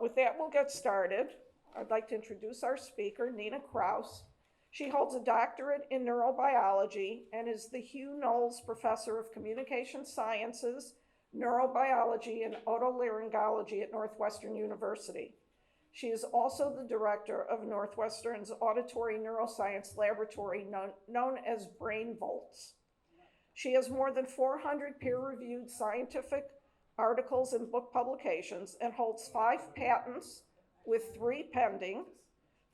With that, we'll get started. I'd like to introduce our speaker, Nina Kraus. She holds a doctorate in neurobiology and is the Hugh Knowles Professor of Communication Sciences, Neurobiology, and Otolaryngology at Northwestern University. She is also the director of Northwestern's Auditory Neuroscience Laboratory, known as BrainVolts. She has more than 400 peer-reviewed scientific articles and book publications and holds 5 patents, with 3 pending,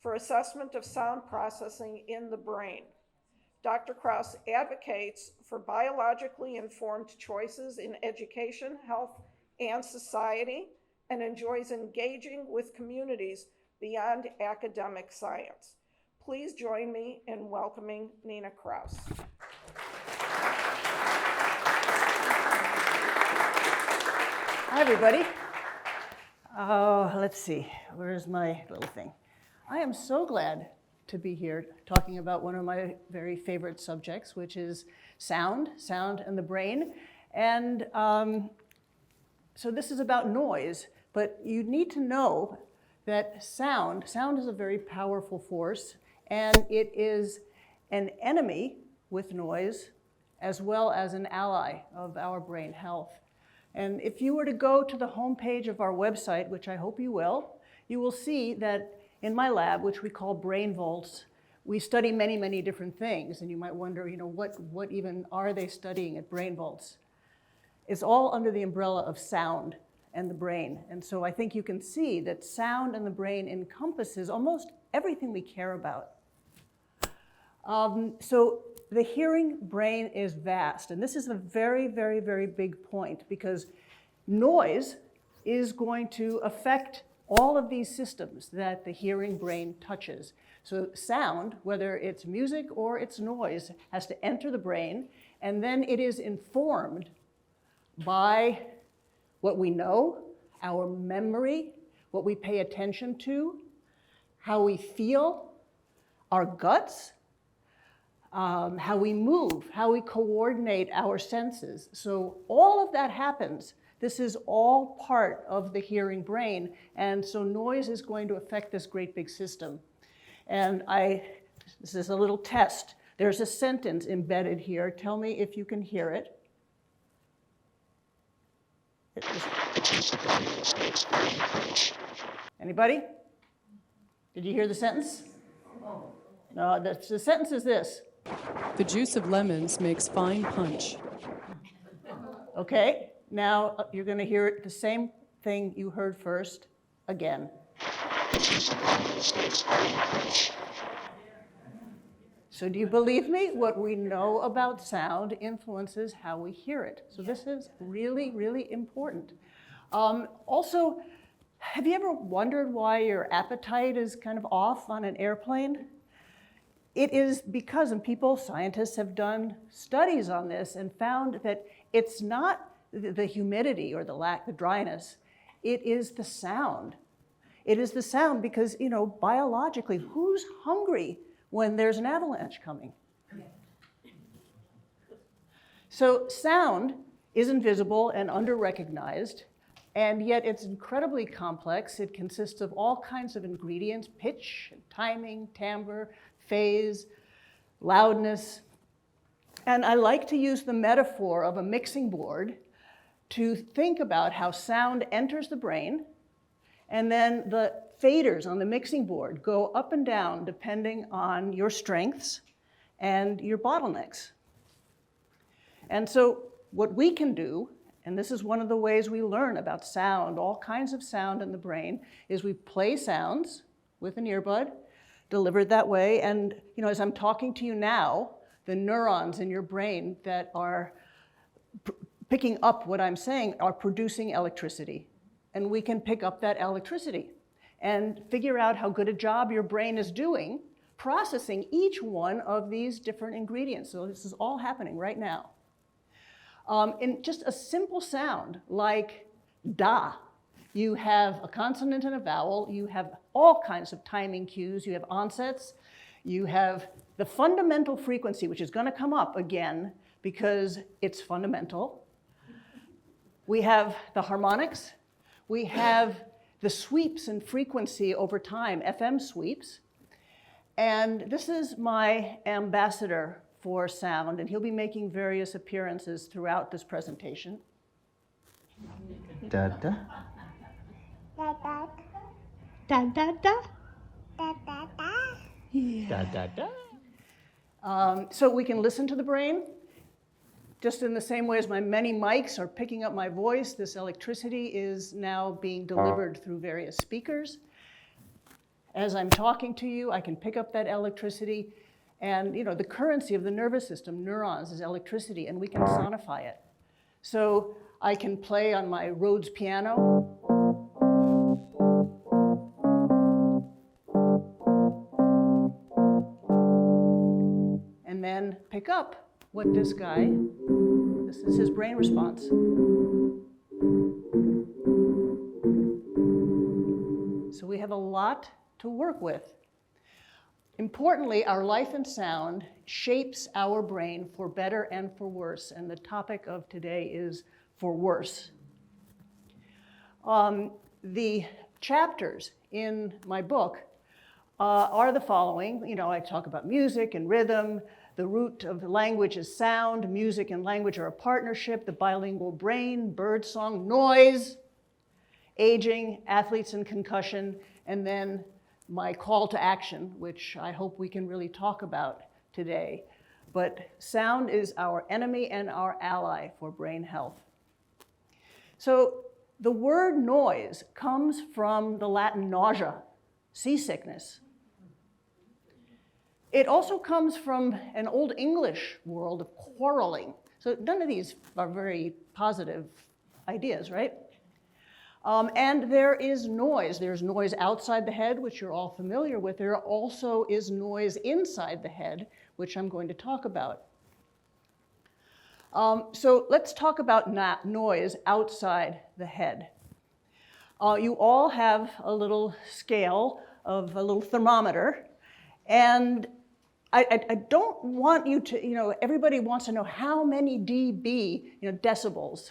for assessment of sound processing in the brain. Dr. Kraus advocates for biologically informed choices in education, health, and society, and enjoys engaging with communities beyond academic science. Please join me in welcoming Nina Kraus. Hi, everybody. Let's see, where's my little thing? I am so glad to be here talking about one of my very favorite subjects, which is sound and the brain. And so this is about noise, but you need to know that sound is a very powerful force, and it is an enemy with noise as well as an ally of our brain health. And if you were to go to the homepage of our website, which I hope you will see that in my lab, which we call BrainVolts, we study many, many different things. And you might wonder, what even are they studying at BrainVolts? It's all under the umbrella of sound and the brain. And so I think you can see that sound and the brain encompasses almost everything we care about. So the hearing brain is vast, and this is a very, very, very big point, because noise is going to affect all of these systems that the hearing brain touches. So sound, whether it's music or it's noise, has to enter the brain, and then it is informed by what we know, our memory, what we pay attention to, how we feel, our guts, how we move, how we coordinate our senses. So all of that happens. This is all part of the hearing brain, and so noise is going to affect this great big system. And this is a little test. There's a sentence embedded here. Tell me if you can hear it. Anybody? Did you hear the sentence? No, the sentence is this. The juice of lemons makes fine punch. Okay, now you're going to hear it, the same thing you heard first again. So do you believe me? What we know about sound influences how we hear it. So this is really, really important. Also, have you ever wondered why your appetite is kind of off on an airplane? It is because, and scientists have done studies on this and found that it's not the humidity or the dryness, it is the sound. It is the sound because, biologically, who's hungry when there's an avalanche coming? So sound is invisible and under-recognized, and yet it's incredibly complex. It consists of all kinds of ingredients: pitch, timing, timbre, phase, loudness. And I like to use the metaphor of a mixing board to think about how sound enters the brain, and then the faders on the mixing board go up and down depending on your strengths and your bottlenecks. And so what we can do, and this is one of the ways we learn about sound, all kinds of sound in the brain, is we play sounds with an earbud, delivered that way, and as I'm talking to you now, the neurons in your brain that are picking up what I'm saying are producing electricity. And we can pick up that electricity and figure out how good a job your brain is doing processing each one of these different ingredients. So this is all happening right now. In just a simple sound like da, you have a consonant and a vowel, you have all kinds of timing cues, you have onsets, you have the fundamental frequency, which is going to come up again because it's fundamental. We have the harmonics, we have the sweeps in frequency over time, FM sweeps. And this is my ambassador for sound, and he'll be making various appearances throughout this presentation. Da da. Da da Da, da, da. da da da. Da da da. So we can listen to the brain. Just in the same way as my many mics are picking up my voice, this electricity is now being delivered through various speakers. As I'm talking to you, I can pick up that electricity, and the currency of the nervous system, neurons, is electricity, and we can sonify it. So I can play on my Rhodes piano. And then pick up what this is his brain response. So we have a lot to work with. Importantly, our life and sound shapes our brain for better and for worse, and the topic of today is for worse. The chapters in my book are the following. I talk about music and rhythm. The root of the language is sound. Music and language are a partnership. The bilingual brain, birdsong, noise, aging, athletes and concussion, and then my call to action, which I hope we can really talk about today. But sound is our enemy and our ally for brain health. So the word noise comes from the Latin nausea, seasickness. It also comes from an Old English world of quarreling. So none of these are very positive ideas, right? And there is noise. There's noise outside the head, which you're all familiar with. There also is noise inside the head, which I'm going to talk about. So let's talk about noise outside the head. You all have a little scale of a little thermometer, and I don't want you to, everybody wants to know how many dB, decibels.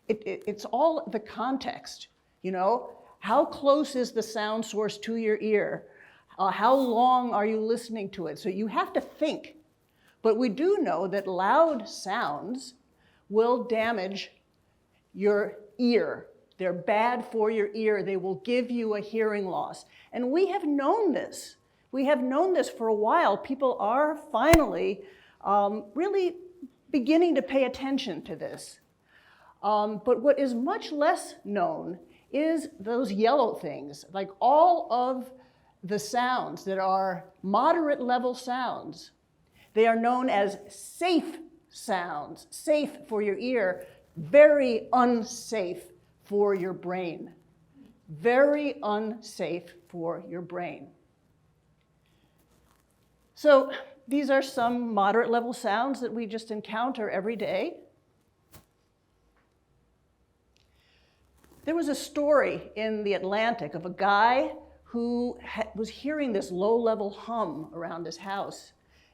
It's all the context, How close is the sound source to your ear? How long are you listening to it? So you have to think. But we do know that loud sounds will damage your ear. They're bad for your ear. They will give you a hearing loss. And we have known this. We have known this for a while. People are finally really beginning to pay attention to this. But what is much less known is those yellow things, like all of the sounds that are moderate level sounds. They are known as safe sounds, safe for your ear, very unsafe for your brain. Very unsafe for your brain. So these are some moderate level sounds that we just encounter every day. There was a story in The Atlantic of a guy who was hearing this low-level hum around his house.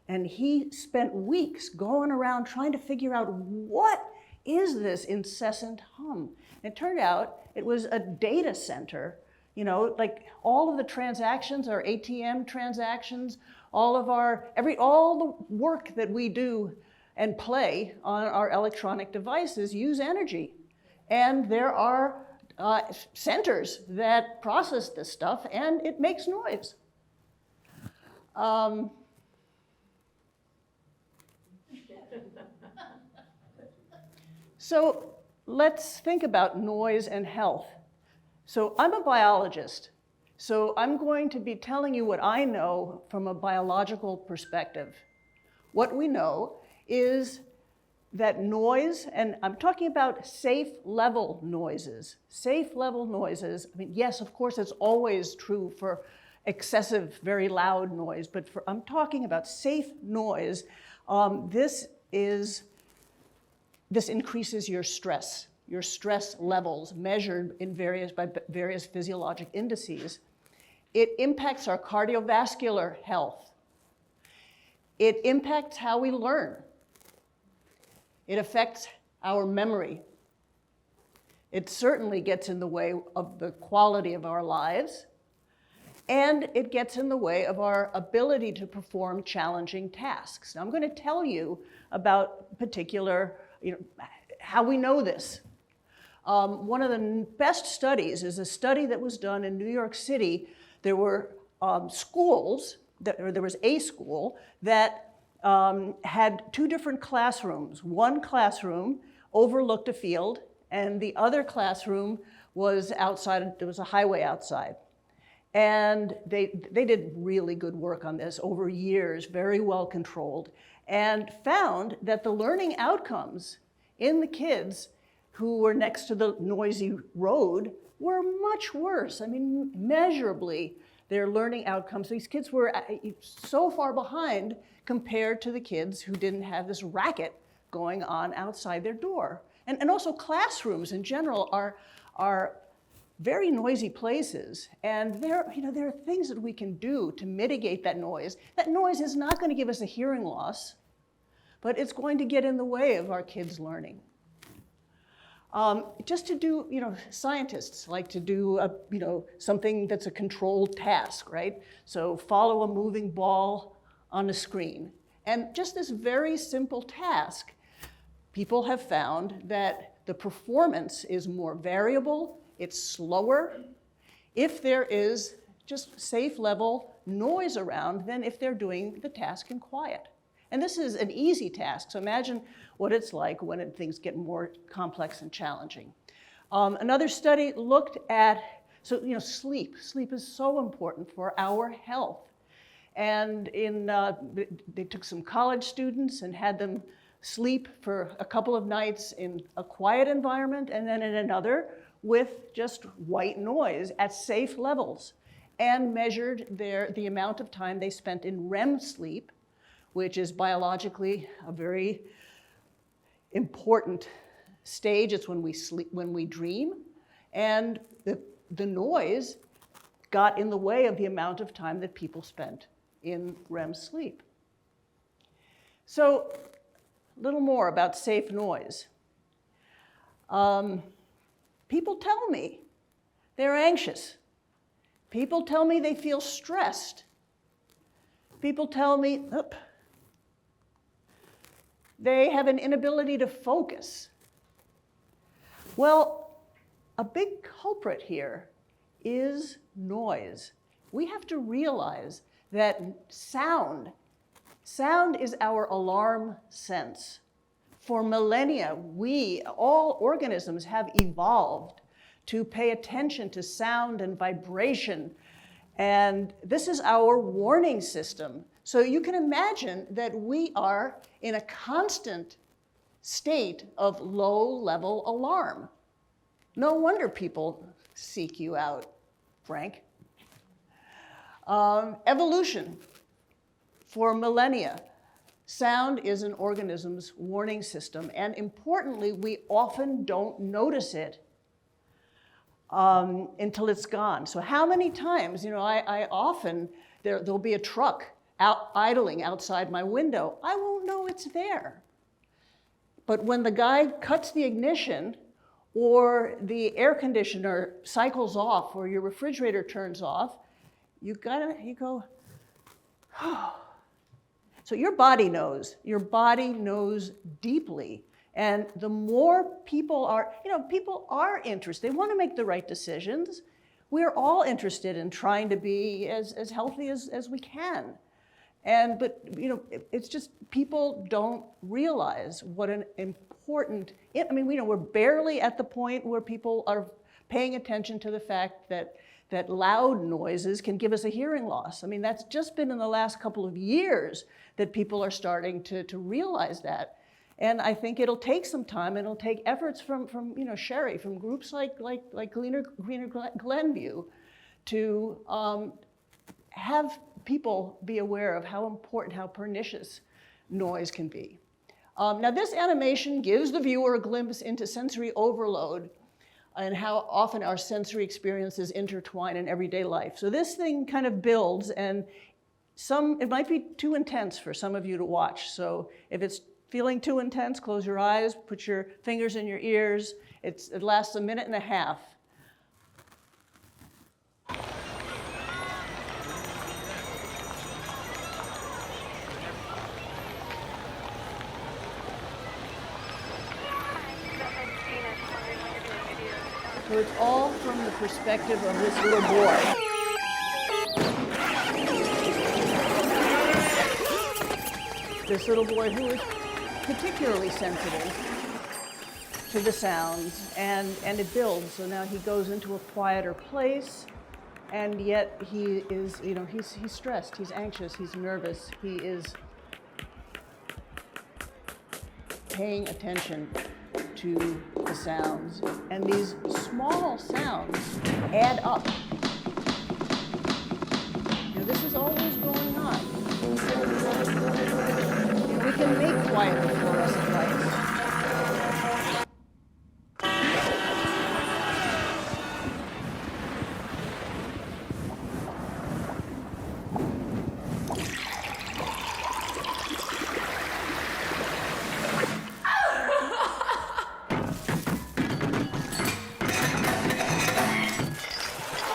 And he spent weeks going around trying to figure out, what is this incessant hum? And it turned out it was a data center. Like all of the transactions are ATM transactions, all the work that we do and play on our electronic devices use energy. And there are centers that process this stuff, and it makes noise. So let's think about noise and health. So I'm a biologist, so I'm going to be telling you what I know from a biological perspective. What we know is that noise, and I'm talking about safe level noises. Safe level noises, yes, of course, it's always true for excessive, very loud noise, but I'm talking about safe noise. This increases your stress levels measured by various physiologic indices. It impacts our cardiovascular health. It impacts how we learn. It affects our memory. It certainly gets in the way of the quality of our lives, and it gets in the way of our ability to perform challenging tasks. Now, I'm going to tell you about particular, how we know this. One of the best studies is a study that was done in New York City. There were schools, there was a school that had two different classrooms. One classroom overlooked a field, and the other classroom was outside, there was a highway outside. And they did really good work on this over years, very well controlled, and found that the learning outcomes in the kids who were next to the noisy road were much worse. I mean, measurably, their learning outcomes, these kids were so far behind compared to the kids who didn't have this racket going on outside their door. And also classrooms in general are very noisy places, and there are things that we can do to mitigate that noise. That noise is not going to give us a hearing loss, but it's going to get in the way of our kids' learning. Just to do, scientists like to do, something that's a controlled task, right? So follow a moving ball on a screen. And just this very simple task, people have found that the performance is more variable, it's slower, if there is just safe level noise around than if they're doing the task in quiet. And this is an easy task, so imagine what it's like when things get more complex and challenging. Another study looked at, sleep. Sleep is so important for our health. And they took some college students and had them sleep for a couple of nights in a quiet environment and then in another with just white noise at safe levels, and measured the amount of time they spent in REM sleep, which is biologically a very important stage. It's when we sleep, when we dream, and the noise got in the way of the amount of time that people spent in REM sleep. So, a little more about safe noise. People tell me they're anxious. People tell me they feel stressed. People tell me they have an inability to focus. Well, a big culprit here is noise. We have to realize that sound is our alarm sense. For millennia, all organisms have evolved to pay attention to sound and vibration. And this is our warning system. So you can imagine that we are in a constant state of low-level alarm. No wonder people seek you out, Frank. Evolution. For millennia, sound is an organism's warning system, and importantly, we often don't notice it until it's gone. So how many times, I often, there'll be a truck idling outside my window. I won't know it's there. But when the guy cuts the ignition, or the air conditioner cycles off, or your refrigerator turns off, you go, oh. So your body knows deeply. And the more people are interested, they want to make the right decisions. We're all interested in trying to be as healthy as we can. But it's just people don't realize what an important, we're barely at the point where people are paying attention to the fact that loud noises can give us a hearing loss. That's just been in the last couple of years that people are starting to realize that. And I think it'll take some time, and it'll take efforts from Sherry, from groups like Greener Glenview, to have people be aware of how important, how pernicious noise can be. Now this animation gives the viewer a glimpse into sensory overload and how often our sensory experiences intertwine in everyday life. So this thing kind of builds, and it might be too intense for some of you to watch. So if it's feeling too intense, close your eyes, put your fingers in your ears. It lasts a minute and a half. So it's all from the perspective of this little boy. This little boy who is particularly sensitive to the sounds, and it builds. So now he goes into a quieter place, and yet he is, he's stressed, he's anxious, he's nervous, he is paying attention to the sounds. And these small sounds add up. This is always going on. We can make quiet the fluorescent lights.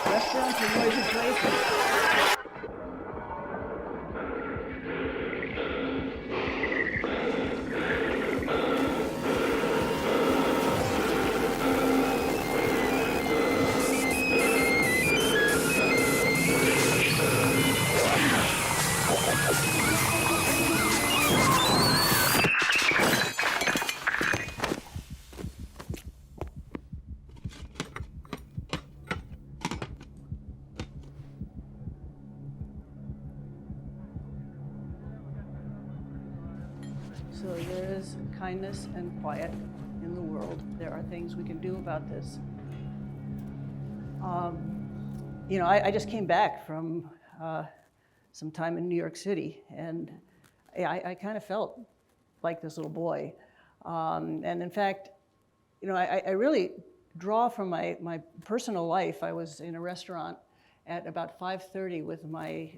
Restaurants are noisy places. So there is kindness and quiet in the world. There are things we can do about this. I just came back from some time in New York City, and I kind of felt like this little boy. And in fact, I really draw from my personal life. I was in a restaurant at about 5:30 with my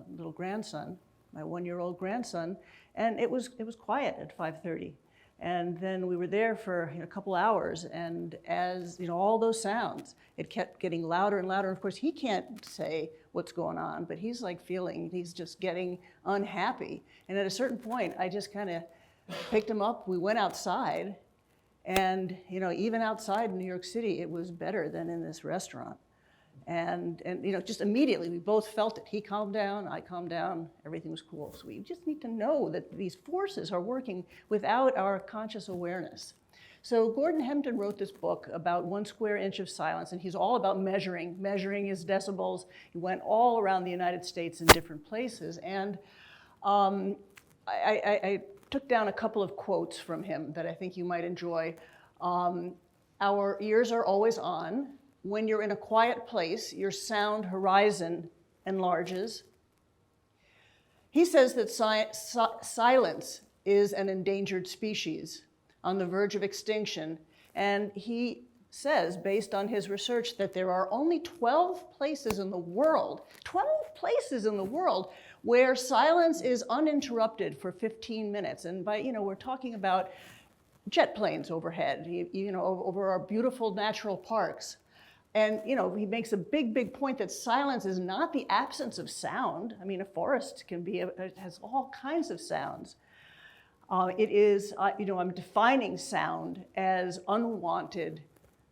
little grandson, my 1-year-old grandson, and it was quiet at 5:30. And then we were there for a couple hours, and as all those sounds, it kept getting louder and louder. Of course, he can't say what's going on, but he's like he's just getting unhappy. And at a certain point, I just kind of picked him up. We went outside, and even outside in New York City, it was better than in this restaurant. And just immediately, we both felt it. He calmed down, I calmed down, everything was cool. So we just need to know that these forces are working without our conscious awareness. So Gordon Hempton wrote this book about 1 square inch of silence, and he's all about measuring his decibels. He went all around the United States in different places. And I took down a couple of quotes from him that I think you might enjoy. Our ears are always on. When you're in a quiet place, your sound horizon enlarges. He says that silence is an endangered species on the verge of extinction, and he says, based on his research, that there are only 12 places in the world, where silence is uninterrupted for 15 minutes. And by, we're talking about jet planes overhead, over our beautiful natural parks. And he makes a big point that silence is not the absence of sound. I mean, a forest it has all kinds of sounds. It is, I'm defining sound as unwanted,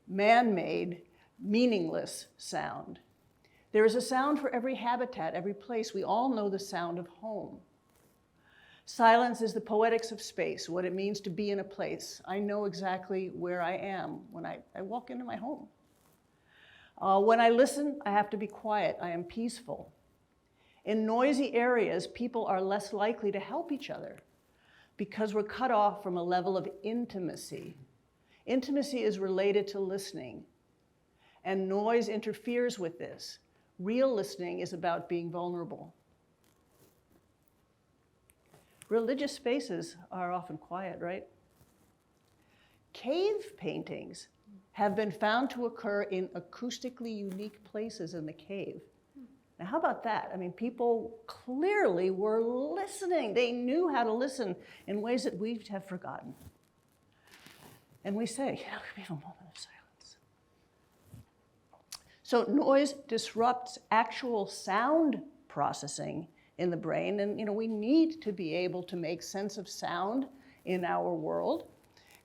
man-made, meaningless sound. There is a sound for every habitat, every place. We all know the sound of home. Silence is the poetics of space, what it means to be in a place. I know exactly where I am when I walk into my home. When I listen, I have to be quiet. I am peaceful. In noisy areas, people are less likely to help each other because we're cut off from a level of intimacy. Intimacy is related to listening, and noise interferes with this. Real listening is about being vulnerable. Religious spaces are often quiet, right? Cave paintings have been found to occur in acoustically unique places in the cave. Now, how about that? I mean, people clearly were listening. They knew how to listen in ways that we have forgotten. And we say, we have a moment of silence. So noise disrupts actual sound processing in the brain, and we need to be able to make sense of sound in our world.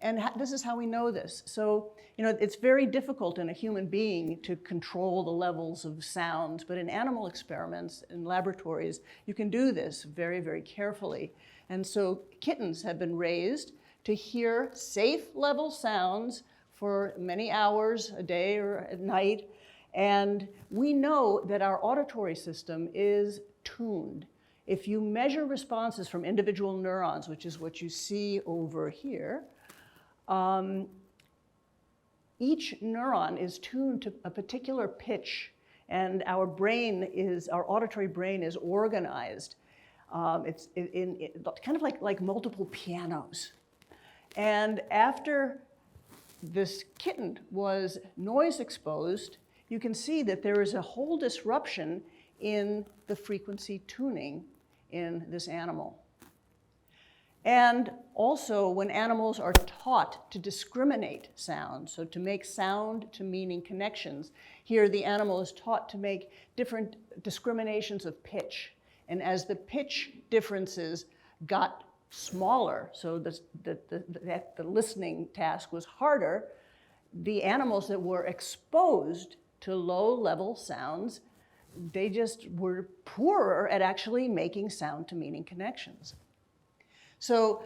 And this is how we know this. So, it's very difficult in a human being to control the levels of sounds, but in animal experiments, in laboratories, you can do this very, very carefully. And so kittens have been raised to hear safe level sounds for many hours a day or at night. And we know that our auditory system is tuned. If you measure responses from individual neurons, which is what you see over here, each neuron is tuned to a particular pitch, and our auditory brain is organized. It's kind of like multiple pianos. And after this kitten was noise exposed, you can see that there is a whole disruption in the frequency tuning in this animal. And also, when animals are taught to discriminate sound, so to make sound to meaning connections, here the animal is taught to make different discriminations of pitch. And as the pitch differences got smaller, so the listening task was harder, the animals that were exposed to low-level sounds, they just were poorer at actually making sound to meaning connections. So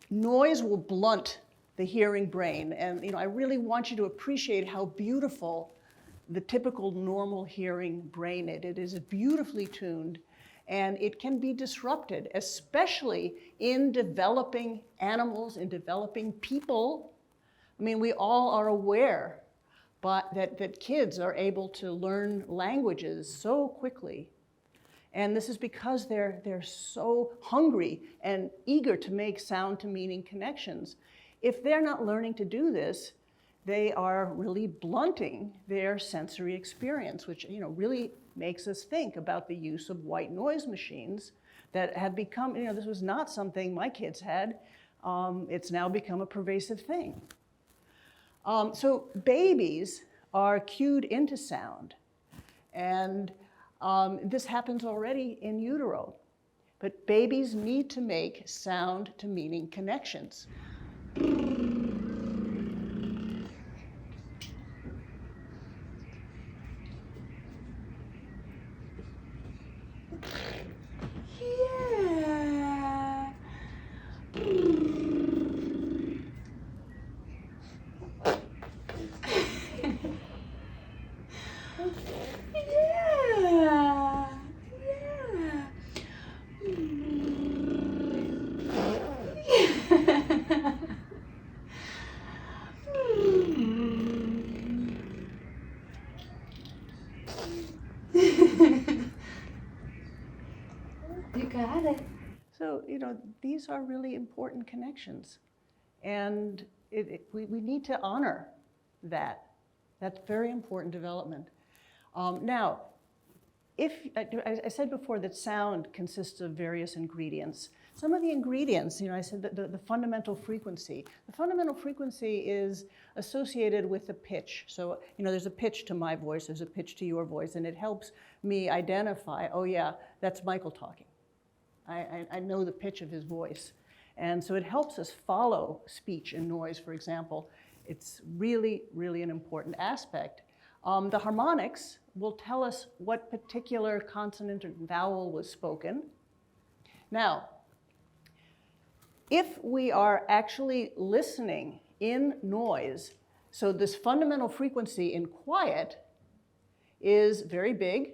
noise will blunt the hearing brain, and I really want you to appreciate how beautiful the typical normal hearing brain is. It is beautifully tuned, and it can be disrupted, especially in developing animals, in developing people. I mean, we all are aware that kids are able to learn languages so quickly. And this is because they're so hungry and eager to make sound to meaning connections. If they're not learning to do this, they are really blunting their sensory experience, which really makes us think about the use of white noise machines that have become, this was not something my kids had. It's now become a pervasive thing. So babies are cued into sound, and this happens already in utero, but babies need to make sound to meaning connections. You got it. So, these are really important connections. And we need to honor that. That's very important development. Now, I said before that sound consists of various ingredients. Some of the ingredients, I said that the fundamental frequency. The fundamental frequency is associated with the pitch. So, there's a pitch to my voice, there's a pitch to your voice, and it helps me identify, oh yeah, that's Michael talking. I know the pitch of his voice. And so it helps us follow speech and noise, for example. It's really, really an important aspect. The harmonics will tell us what particular consonant or vowel was spoken. Now, if we are actually listening in noise, so this fundamental frequency in quiet is very big,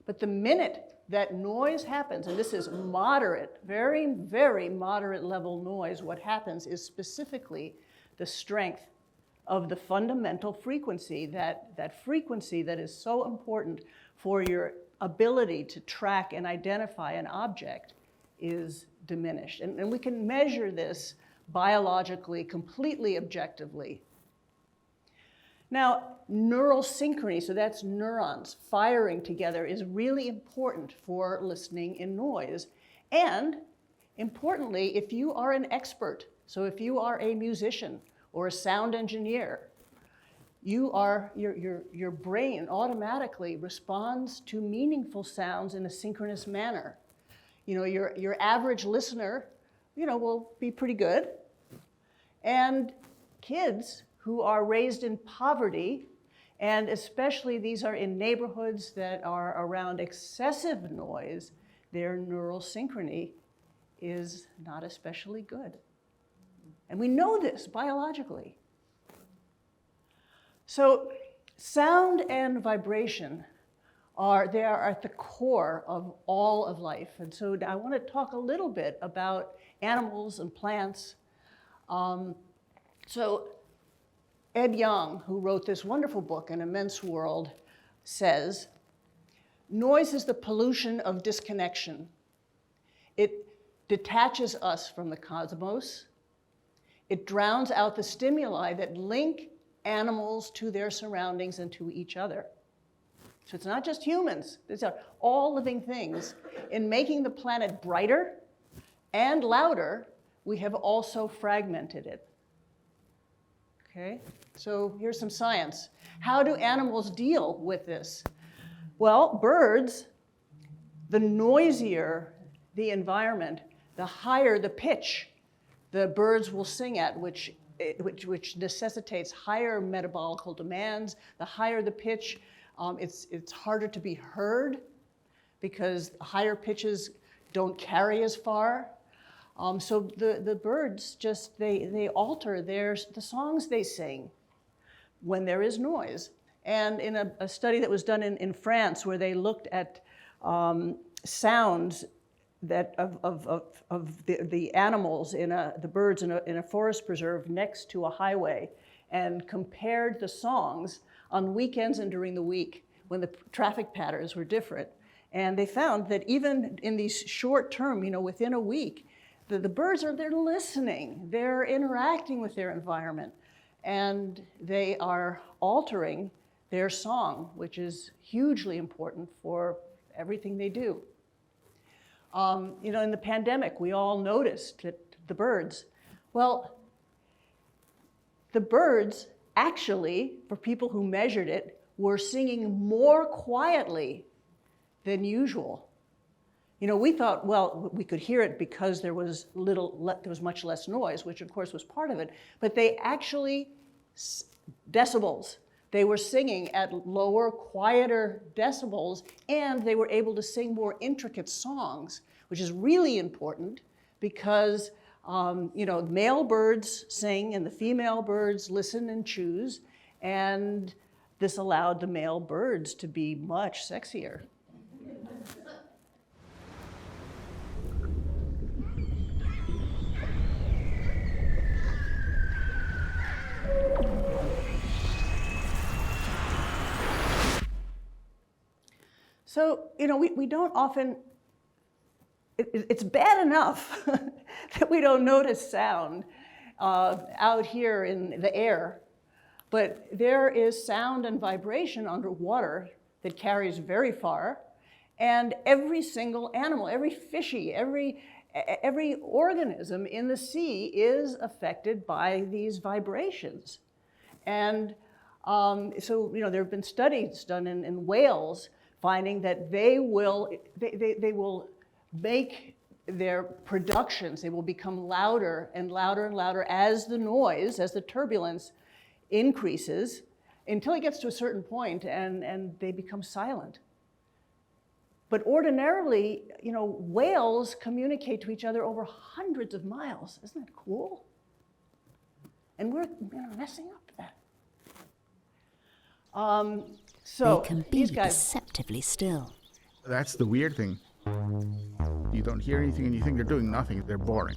but the minute that noise happens, and this is moderate, very, very moderate level noise, what happens is specifically the strength of the fundamental frequency, that frequency that is so important for your ability to track and identify an object is diminished. And we can measure this biologically, completely objectively. Now, neural synchrony, so that's neurons firing together, is really important for listening in noise. And importantly, if you are an expert, so if you are a musician or a sound engineer, your brain automatically responds to meaningful sounds in a synchronous manner. You know, your average listener, you know, will be pretty good. And kids who are raised in poverty, and especially these are in neighborhoods that are around excessive noise, their neural synchrony is not especially good. And we know this biologically. So sound and vibration are at the core of all of life. And so I want to talk a little bit about animals and plants. So Ed Young, who wrote this wonderful book, An Immense World, says, noise is the pollution of disconnection. It detaches us from the cosmos. It drowns out the stimuli that link animals to their surroundings and to each other. So it's not just humans, these are all living things. In making the planet brighter and louder, we have also fragmented it. Okay, so here's some science. How do animals deal with this? Well, birds, the noisier the environment, the higher the pitch the birds will sing at, which necessitates higher metabolical demands. The higher the pitch, it's harder to be heard because higher pitches don't carry as far. So the birds just, they alter the songs they sing when there is noise. And in a study that was done in France where they looked at sounds that of the animals, the birds in a forest preserve next to a highway, and compared the songs on weekends and during the week when the traffic patterns were different. And they found that even in these short term, you know, within a week, the birds they're listening, they're interacting with their environment, and they are altering their song, which is hugely important for everything they do. You know, in the pandemic, we all noticed that the birds, well, the birds actually, for people who measured it, were singing more quietly than usual. You know, we thought, well, we could hear it because there was much less noise, which of course was part of it, but they actually, decibels, they were singing at lower, quieter decibels, and they were able to sing more intricate songs, which is really important because, you know, male birds sing and the female birds listen and choose, and this allowed the male birds to be much sexier. So, you know, we don't often, it's bad enough that we don't notice sound out here in the air, but there is sound and vibration underwater that carries very far, and every single animal, every fishy, every organism in the sea is affected by these vibrations. And so, you know, there have been studies done in whales finding that they will make their productions, they will become louder and louder and louder as the noise, as the turbulence increases, until it gets to a certain point and they become silent. But ordinarily, you know, whales communicate to each other over hundreds of miles. Isn't that cool? And we're messing up that. So they can be these guys, deceptively still. That's the weird thing. You don't hear anything and you think they're doing nothing. They're boring.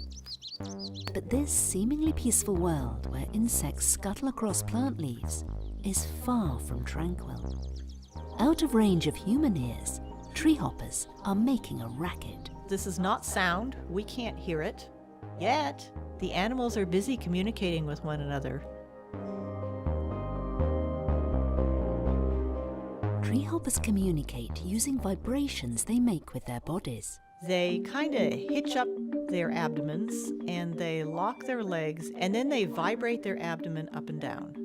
But this seemingly peaceful world where insects scuttle across plant leaves is far from tranquil. Out of range of human ears, tree hoppers are making a racket. This is not sound. We can't hear it. Yet, the animals are busy communicating with one another. Tree hoppers communicate using vibrations they make with their bodies. They kind of hitch up their abdomens and they lock their legs and then they vibrate their abdomen up and down.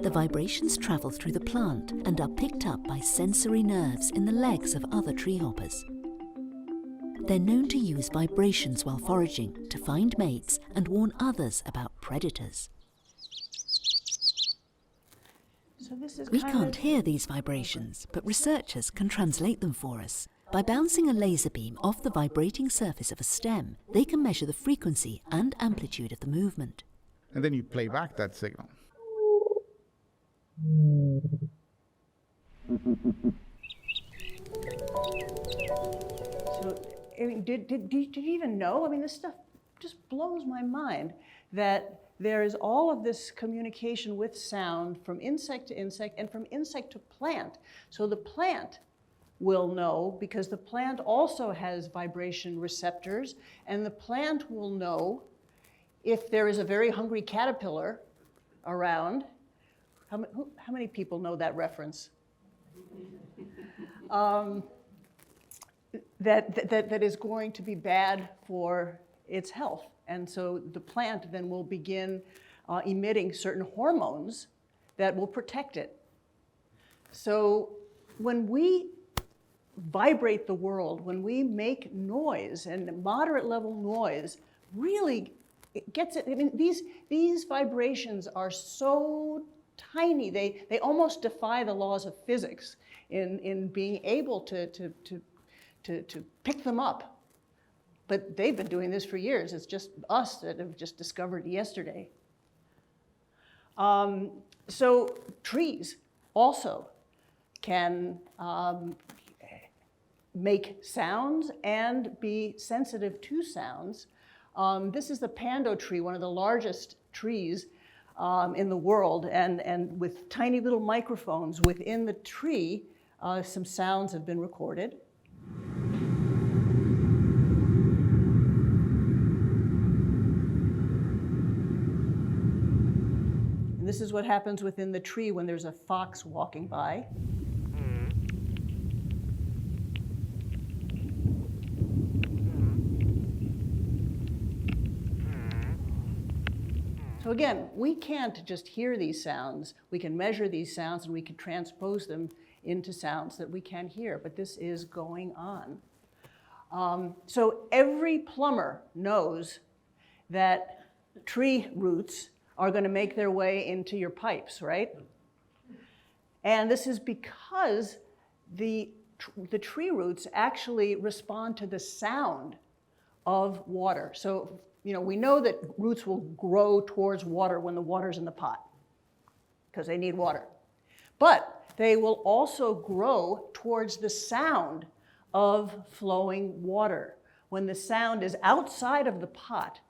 The vibrations travel through the plant and are picked up by sensory nerves in the legs of other treehoppers. They're known to use vibrations while foraging to find mates and warn others about predators. So this is We kind can't of, hear these vibrations, but researchers can translate them for us. By bouncing a laser beam off the vibrating surface of a stem, they can measure the frequency and amplitude of the movement. And then you play back that signal. So, I mean, did you even know? I mean, this stuff just blows my mind that there is all of this communication with sound from insect to insect and from insect to plant. So the plant will know because the plant also has vibration receptors, and the plant will know if there is a very hungry caterpillar around. How many people know that reference? That is going to be bad for its health. And so the plant then will begin emitting certain hormones that will protect it. So when we vibrate the world, when we make noise, and moderate level noise really it gets it. I mean, these vibrations are so tiny, they almost defy the laws of physics in being able to pick them up. But they've been doing this for years. It's just us that have just discovered yesterday. So trees also can make sounds and be sensitive to sounds. This is the pando tree, one of the largest trees in the world, and with tiny little microphones within the tree, some sounds have been recorded. And this is what happens within the tree when there's a fox walking by. So again, we can't just hear these sounds. We can measure these sounds and we can transpose them into sounds that we can hear, but this is going on. So every plumber knows that tree roots are going to make their way into your pipes, right? And this is because the tree roots actually respond to the sound of water. So, you know, we know that roots will grow towards water when the water's in the pot, because they need water. But they will also grow towards the sound of flowing water when the sound is outside of the pot.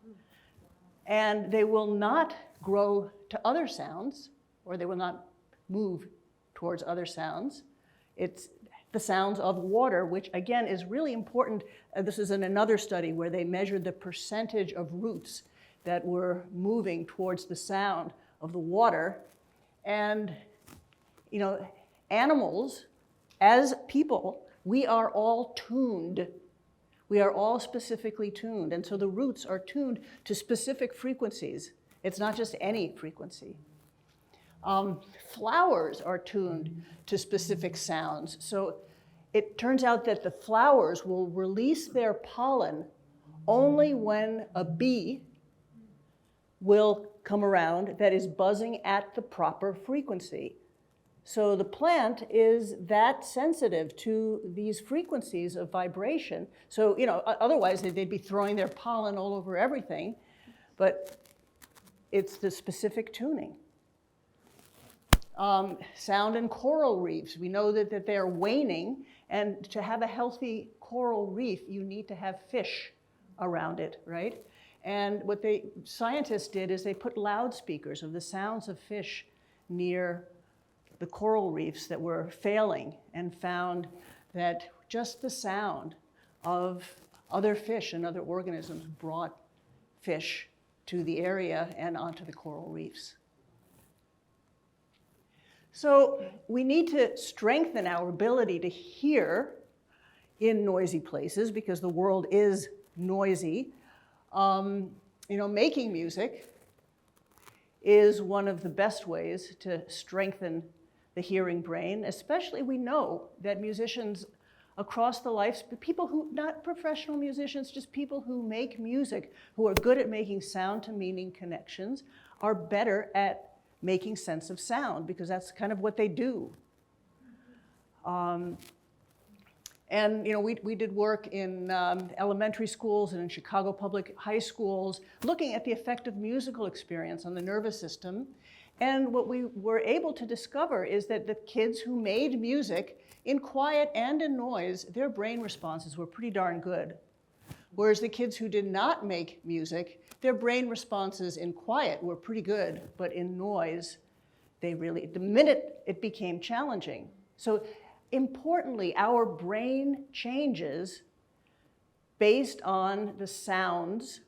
And they will not grow to other sounds, or they will not move towards other sounds. It's the sounds of water, which again is really important. This is in another study where they measured the percentage of roots that were moving towards the sound of the water. And, you know, animals, as people, we are all tuned. We are all specifically tuned. And so the roots are tuned to specific frequencies. It's not just any frequency. Flowers are tuned to specific sounds. So it turns out that the flowers will release their pollen only when a bee will come around that is buzzing at the proper frequency. So the plant is that sensitive to these frequencies of vibration. So, you know, otherwise they'd be throwing their pollen all over everything, but it's the specific tuning. Sound in coral reefs. We know that they're waning, and to have a healthy coral reef, you need to have fish around it, right? And what scientists did is they put loudspeakers of the sounds of fish near the coral reefs that were failing, and found that just the sound of other fish and other organisms brought fish to the area and onto the coral reefs. So we need to strengthen our ability to hear in noisy places because the world is noisy. Making music is one of the best ways to strengthen the hearing brain, especially we know that musicians across the life, people who, not professional musicians, just people who make music, who are good at making sound to meaning connections, are better at making sense of sound because that's kind of what they do. We did work in elementary schools and in Chicago public high schools looking at the effect of musical experience on the nervous system. And what we were able to discover is that the kids who made music in quiet and in noise, their brain responses were pretty darn good. Whereas the kids who did not make music, their brain responses in quiet were pretty good, but in noise, the minute it became challenging. So importantly, our brain changes based on the sounds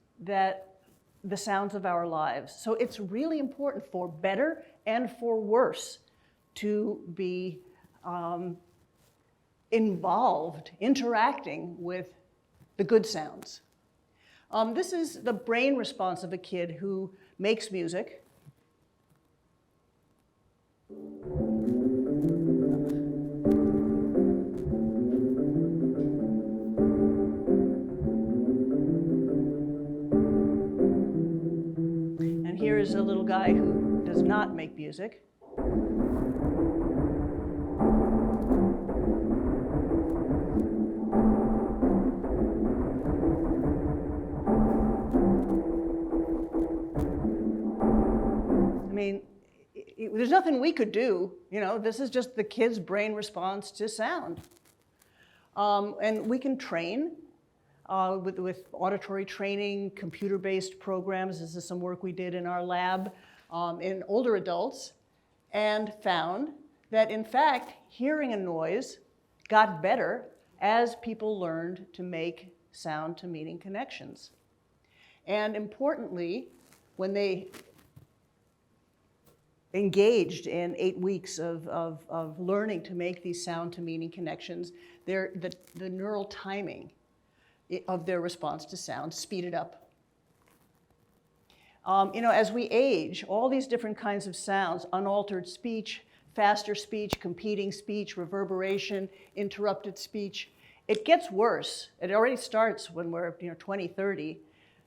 of our lives. So it's really important for better and for worse to be involved, interacting with the good sounds. This is the brain response of a kid who makes music. And here is a little guy who does not make music. There's nothing we could do, this is just the kid's brain response to sound. And we can train with auditory training, computer-based programs. This is some work we did in our lab in older adults and found that, in fact, hearing a noise got better as people learned to make sound to meaning connections. And importantly, when they engaged in 8 weeks of learning to make these sound to meaning connections, the neural timing of their response to sound speeded up. As we age, all these different kinds of sounds, unaltered speech, faster speech, competing speech, reverberation, interrupted speech, it gets worse. It already starts when we're 20, 30,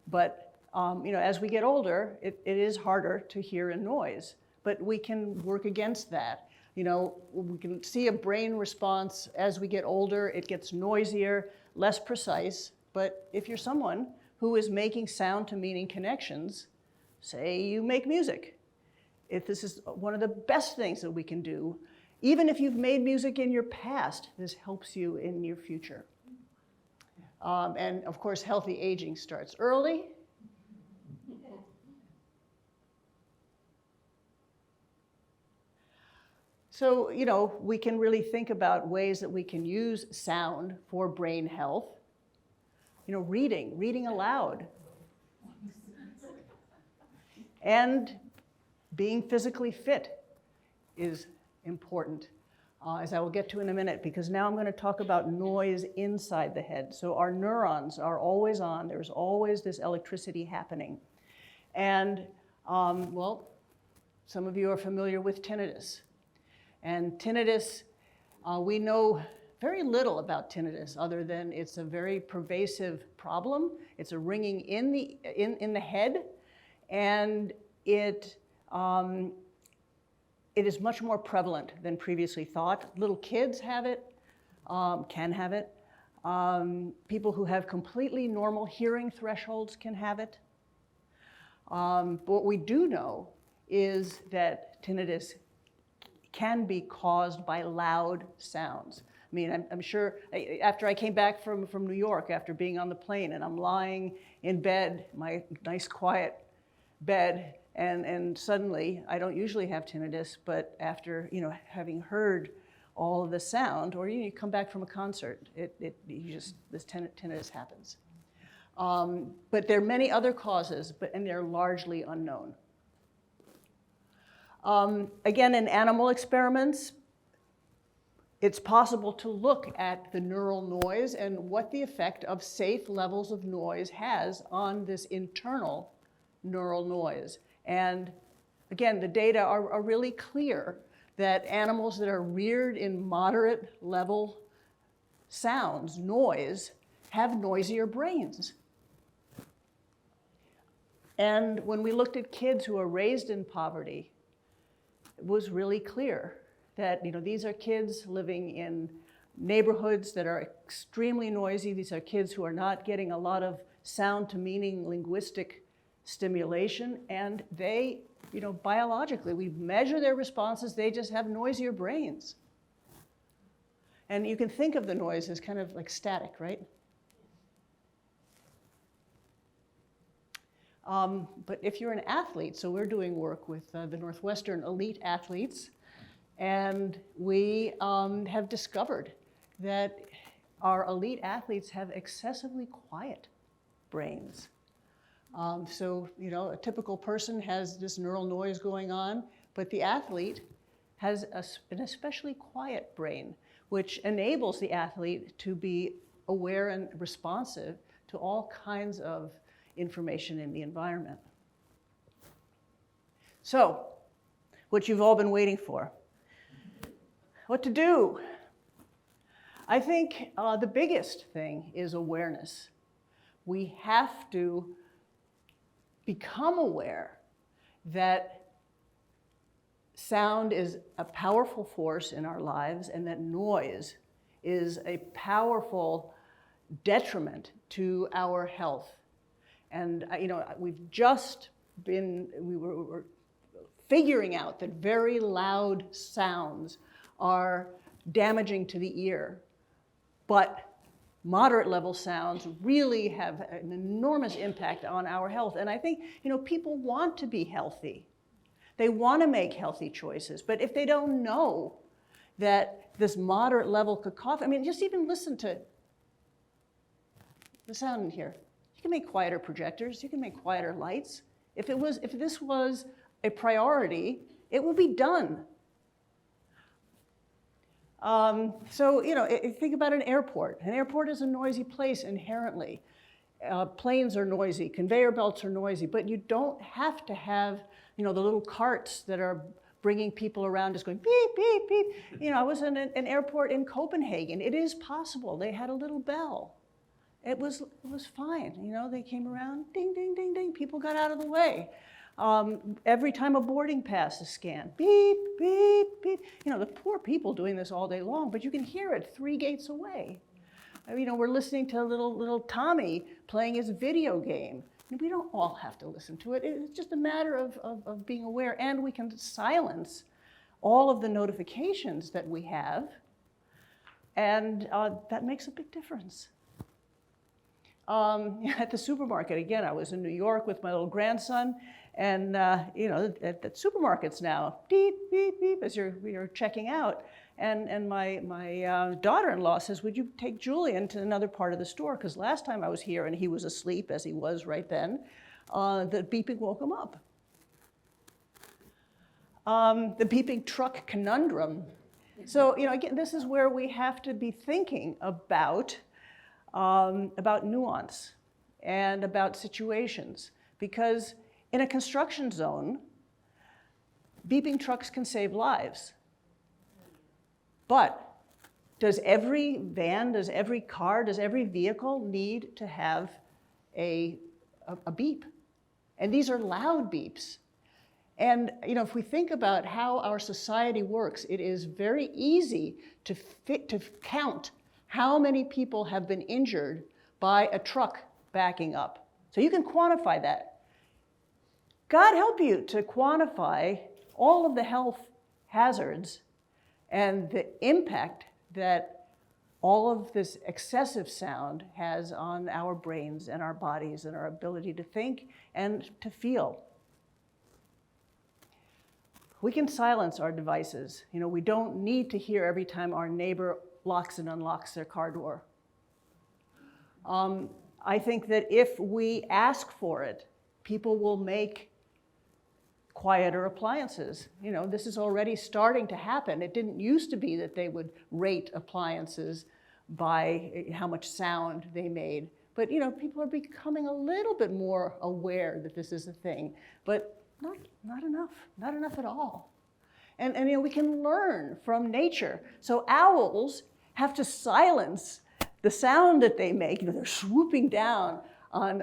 but as we get older, it is harder to hear a noise. But we can work against that. We can see a brain response as we get older. It gets noisier, less precise. But if you're someone who is making sound to meaning connections, say you make music, if this is one of the best things that we can do, even if you've made music in your past, this helps you in your future. And of course, healthy aging starts early. So, we can really think about ways that we can use sound for brain health. Reading aloud. And being physically fit is important, as I will get to in a minute, because now I'm going to talk about noise inside the head. So our neurons are always on. There's always this electricity happening. And, some of you are familiar with tinnitus. And tinnitus, we know very little about tinnitus other than it's a very pervasive problem. It's a ringing in the head, and it is much more prevalent than previously thought. Little kids have it, can have it. People who have completely normal hearing thresholds can have it. But what we do know is that tinnitus can be caused by loud sounds. I'm sure after I came back from New York, after being on the plane, and I'm lying in bed, my nice quiet bed, and suddenly, I don't usually have tinnitus, but after having heard all of the sound, or you come back from a concert, this tinnitus happens. But there are many other causes, and they're largely unknown. Again, in animal experiments, it's possible to look at the neural noise and what the effect of safe levels of noise has on this internal neural noise. And again, the data are really clear that animals that are reared in moderate level sounds, noise, have noisier brains. And when we looked at kids who are raised in poverty, it was really clear that these are kids living in neighborhoods that are extremely noisy. These are kids who are not getting a lot of sound to meaning linguistic stimulation, and they, biologically, we measure their responses, they just have noisier brains. And you can think of the noise as kind of like static, right? But if you're an athlete, so we're doing work with the Northwestern elite athletes, and we have discovered that our elite athletes have excessively quiet brains. So, a typical person has this neural noise going on, but the athlete has an especially quiet brain, which enables the athlete to be aware and responsive to all kinds of information in the environment. So, what you've all been waiting for. What to do? I think the biggest thing is awareness. We have to become aware that sound is a powerful force in our lives and that noise is a powerful detriment to our health. And we've just been, we were figuring out that very loud sounds are damaging to the ear, but moderate level sounds really have an enormous impact on our health. And I think, people want to be healthy. They want to make healthy choices, but if they don't know that this moderate level cacophony, just even listen to the sound in here. You can make quieter projectors, you can make quieter lights. If this was a priority, it would be done. So, think about an airport. An airport is a noisy place inherently. Planes are noisy, conveyor belts are noisy, but you don't have to have, the little carts that are bringing people around just going beep, beep, beep. I was in an airport in Copenhagen. It is possible. They had a little bell. It was fine. They came around, ding, ding, ding, ding. People got out of the way. Every time a boarding pass is scanned, beep, beep, beep. The poor people doing this all day long, but you can hear it 3 gates away. We're listening to little Tommy playing his video game. We don't all have to listen to it. It's just a matter of being aware, and we can silence all of the notifications that we have, and that makes a big difference. At the supermarket, again, I was in New York with my little grandson, and at supermarkets now, beep, beep, beep, as you're checking out. And my daughter-in-law says, would you take Julian to another part of the store? Because last time I was here and he was asleep, as he was right then, the beeping woke him up. The beeping truck conundrum. So, again, this is where we have to be thinking about nuance and about situations. Because in a construction zone, beeping trucks can save lives. But does every van, does every car, does every vehicle need to have a beep? And these are loud beeps. And if we think about how our society works, it is very easy to count how many people have been injured by a truck backing up. So you can quantify that. God help you to quantify all of the health hazards and the impact that all of this excessive sound has on our brains and our bodies and our ability to think and to feel. We can silence our devices. We don't need to hear every time our neighbor locks and unlocks their car door. I think that if we ask for it, people will make quieter appliances. You know, this is already starting to happen. It didn't used to be that they would rate appliances by how much sound they made. But, you know, people are becoming a little bit more aware that this is a thing, but not enough at all. And you know, we can learn from nature. So owls have to silence the sound that they make. You know, they're swooping down on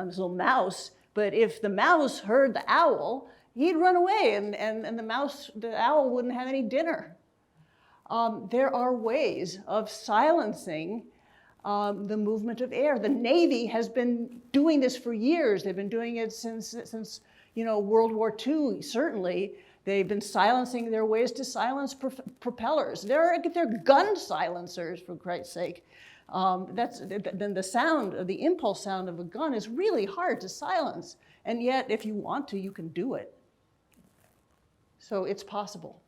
this little mouse, but if the mouse heard the owl, he'd run away, and the owl wouldn't have any dinner. There are ways of silencing the movement of air. The Navy has been doing this for years. They've been doing it since you know, World War II, certainly. They've been silencing their ways to silence propellers. They're gun silencers, for Christ's sake. Then the sound, the impulse sound of a gun is really hard to silence. And yet, if you want to, you can do it. So it's possible.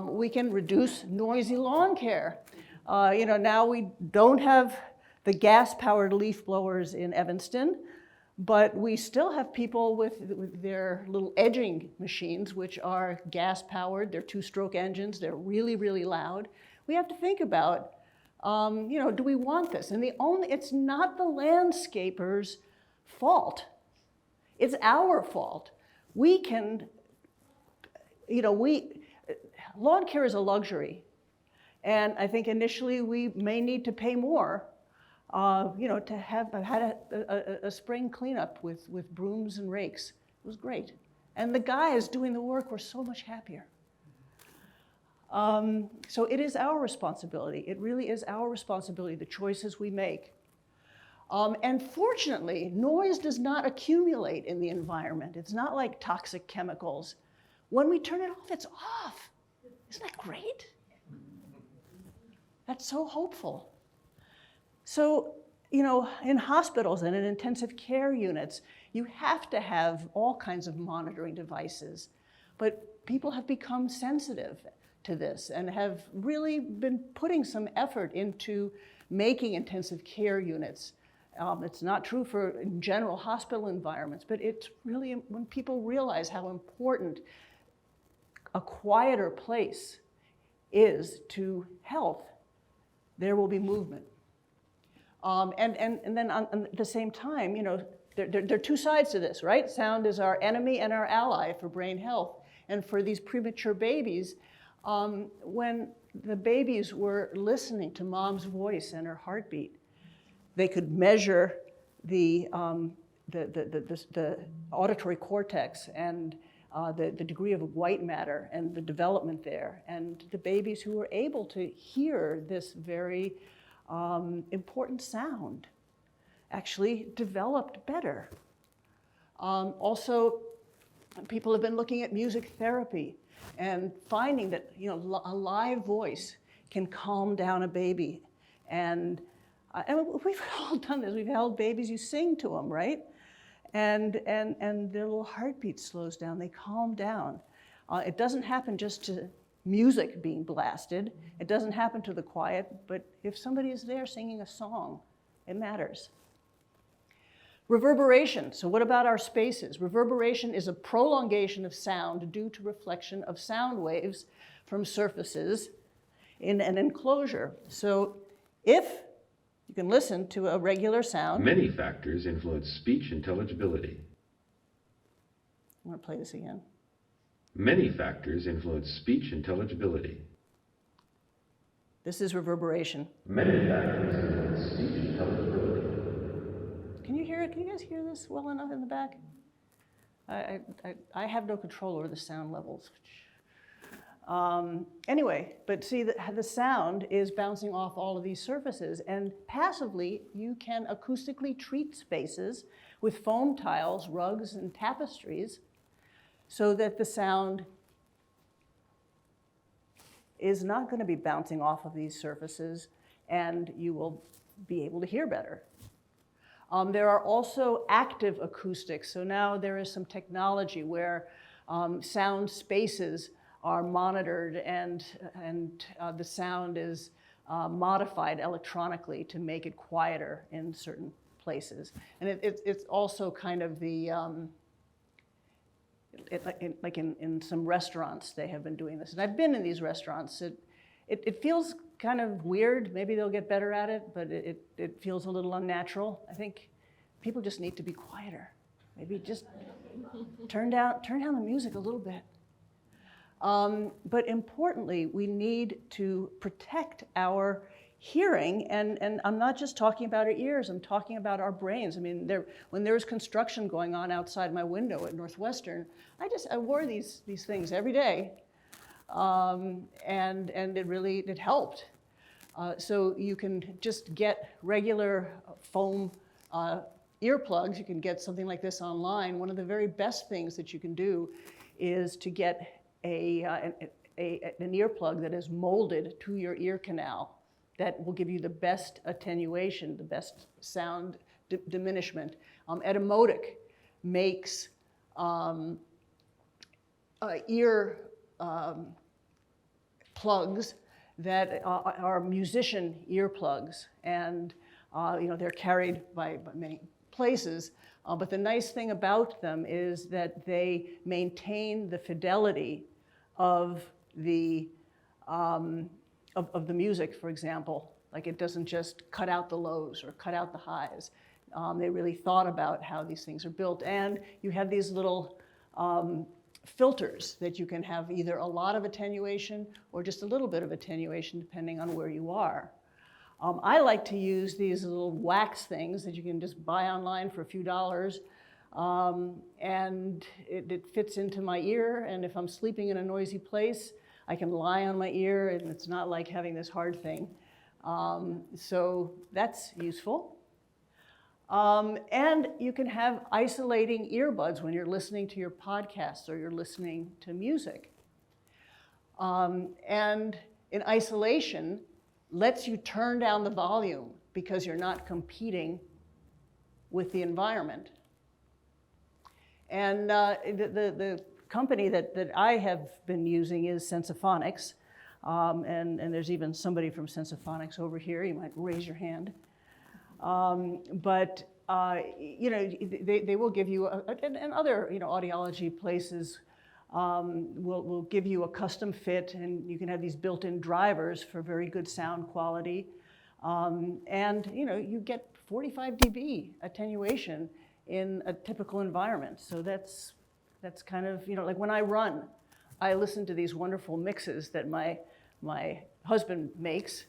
We can reduce noisy lawn care. You know, now we don't have the gas-powered leaf blowers in Evanston, but we still have people with their little edging machines, which are gas-powered. They're two-stroke engines. They're really, really loud. We have to think about, you know, do we want this? And it's not the landscaper's fault. It's our fault. We can, you know, lawn care is a luxury. And I think initially we may need to pay more, you know, to have had a spring cleanup with brooms and rakes. It was great. And the guys doing the work were so much happier. So it is our responsibility. It really is our responsibility, the choices we make. And fortunately, noise does not accumulate in the environment. It's not like toxic chemicals. When we turn it off, it's off. Isn't that great? That's so hopeful. So, you know, in hospitals and in intensive care units, you have to have all kinds of monitoring devices. But people have become sensitive to this and have really been putting some effort into making intensive care units. It's not true for in general hospital environments, but it's really when people realize how important a quieter place is to health, there will be movement. And then at the same time, you know, there are two sides to this, right? Sound is our enemy and our ally for brain health. And for these premature babies, when the babies were listening to mom's voice and her heartbeat, they could measure the auditory cortex and the degree of white matter and the development there. And the babies who were able to hear this very important sound actually developed better. Also, people have been looking at music therapy and finding that, you know, a live voice can calm down a baby. And we've all done this. We've held babies, you sing to them, right? And their little heartbeat slows down, they calm down. It doesn't happen just to music being blasted. It doesn't happen to the quiet, but if somebody is there singing a song, it matters. Reverberation. So what about our spaces? Reverberation is a prolongation of sound due to reflection of sound waves from surfaces in an enclosure. So if you can listen to a regular sound. Many factors influence speech intelligibility. I'm going to play this again. Many factors influence speech intelligibility. This is reverberation. Many factors influence speech intelligibility. Can you hear it? Can you guys hear this well enough in the back? I have no control over the sound levels. Anyway, but see, the sound is bouncing off all of these surfaces, and passively, you can acoustically treat spaces with foam tiles, rugs, and tapestries so that the sound is not going to be bouncing off of these surfaces, and you will be able to hear better. There are also active acoustics, so now there is some technology where sound spaces are monitored and the sound is modified electronically to make it quieter in certain places. And it's also kind of the like in some restaurants, they have been doing this. And I've been in these restaurants. It feels kind of weird. Maybe they'll get better at it, but it feels a little unnatural. I think people just need to be quieter. Maybe just turn down the music a little bit. But importantly, we need to protect our hearing, and I'm not just talking about our ears, I'm talking about our brains. I mean, when there's construction going on outside my window at Northwestern, I wore these things every day, and it helped. So you can just get regular foam earplugs. You can get something like this online. One of the very best things that you can do is to get an earplug that is molded to your ear canal that will give you the best attenuation, the best sound diminishment. Etymotic makes ear plugs that are musician earplugs, and they're carried by many places. But the nice thing about them is that they maintain the fidelity of the music, for example. Like, it doesn't just cut out the lows or cut out the highs. They really thought about how these things are built. And you have these little filters that you can have either a lot of attenuation or just a little bit of attenuation, depending on where you are. I like to use these little wax things that you can just buy online for a few dollars. And it fits into my ear, and if I'm sleeping in a noisy place, I can lie on my ear, and it's not like having this hard thing. So that's useful. And you can have isolating earbuds when you're listening to your podcasts or you're listening to music. And in isolation, lets you turn down the volume because you're not competing with the environment. And the company that I have been using is Sensophonics. And there's even somebody from Sensophonics over here. You might raise your hand. But they will give you, and other audiology places will give you a custom fit, and you can have these built-in drivers for very good sound quality. And you get 45 dB attenuation in a typical environment. So that's kind of, like when I run, I listen to these wonderful mixes that my husband makes.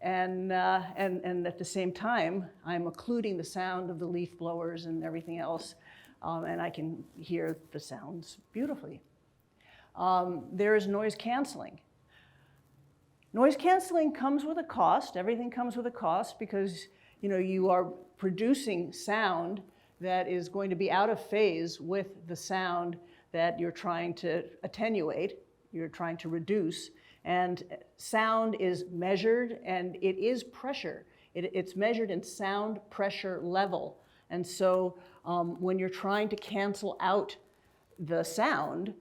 And at the same time, I'm occluding the sound of the leaf blowers and everything else, and I can hear the sounds beautifully. There is noise canceling. Noise canceling comes with a cost. Everything comes with a cost because you are producing sound that is going to be out of phase with the sound that you're trying to attenuate, you're trying to reduce. And sound is measured, and it is pressure. It's measured in sound pressure level. And so when you're trying to cancel out the sound,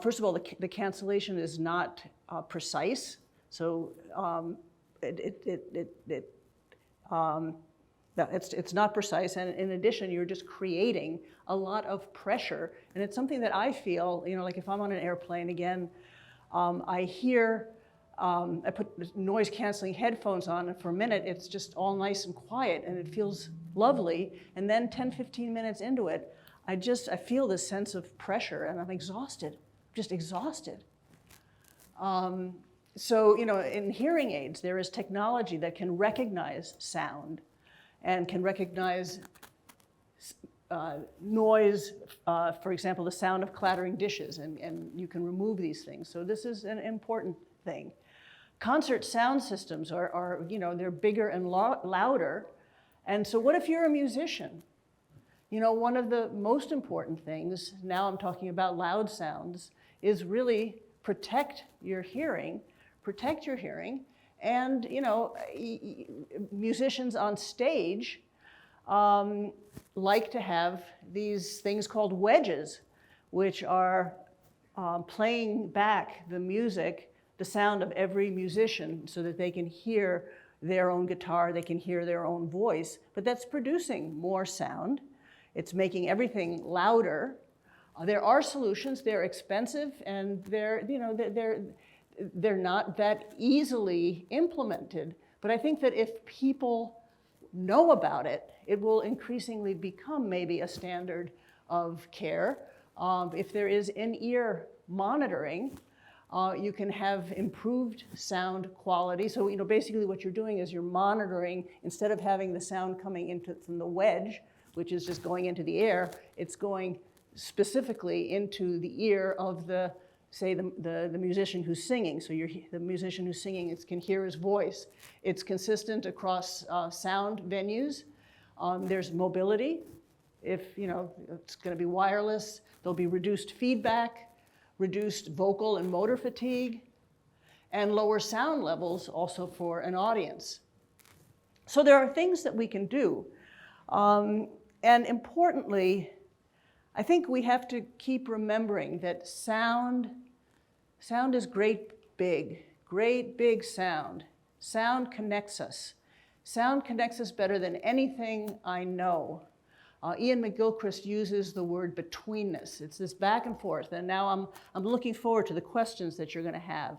first of all, the cancellation is not precise. So it's not precise. And in addition, you're just creating a lot of pressure. And it's something that I feel, like if I'm on an airplane again, I hear, I put noise canceling headphones on, and for a minute it's just all nice and quiet and it feels lovely. And then 10, 15 minutes into it, I feel this sense of pressure and I'm exhausted, just exhausted. So, in hearing aids, there is technology that can recognize sound and can recognize noise, for example, the sound of clattering dishes, and you can remove these things. So this is an important thing. Concert sound systems are they're bigger and louder. And so what if you're a musician? One of the most important things, now I'm talking about loud sounds, is really protect your hearing. And, musicians on stage like to have these things called wedges, which are playing back the music, the sound of every musician, so that they can hear their own guitar, they can hear their own voice. But that's producing more sound. It's making everything louder. There are solutions. They're expensive, and they're not that easily implemented. But I think that if people know about it, it will increasingly become maybe a standard of care. If there is in-ear monitoring, you can have improved sound quality. So, basically what you're doing is you're monitoring, instead of having the sound coming from the wedge, which is just going into the air, it's going specifically into the ear of the musician who's singing. So the musician who's singing can hear his voice. It's consistent across sound venues. There's mobility. If it's going to be wireless, there'll be reduced feedback, reduced vocal and motor fatigue, and lower sound levels also for an audience. So there are things that we can do. And importantly, I think we have to keep remembering that sound is great big sound. Sound connects us. Sound connects us better than anything I know. Ian McGilchrist uses the word betweenness. It's this back and forth, and now I'm looking forward to the questions that you're going to have.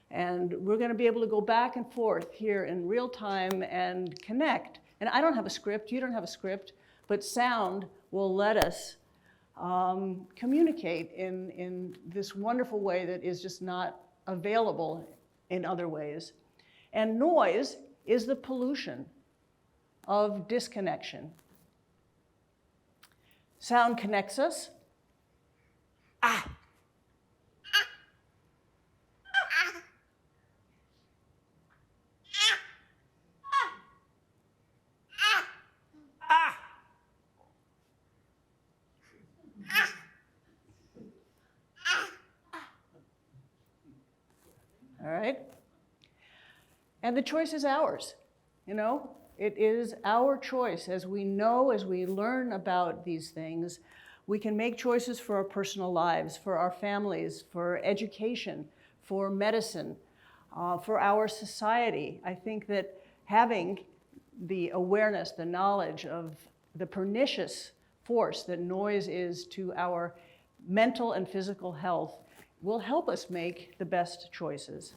And we're going to be able to go back and forth here in real time and connect. And I don't have a script, you don't have a script, but sound will let us communicate in this wonderful way that is just not available in other ways. And noise is the pollution of disconnection. Sound connects us. All right? And the choice is ours, It is our choice. As we know, as we learn about these things, we can make choices for our personal lives, for our families, for education, for medicine, for our society. I think that having the awareness, the knowledge of the pernicious force that noise is to our mental and physical health will help us make the best choices.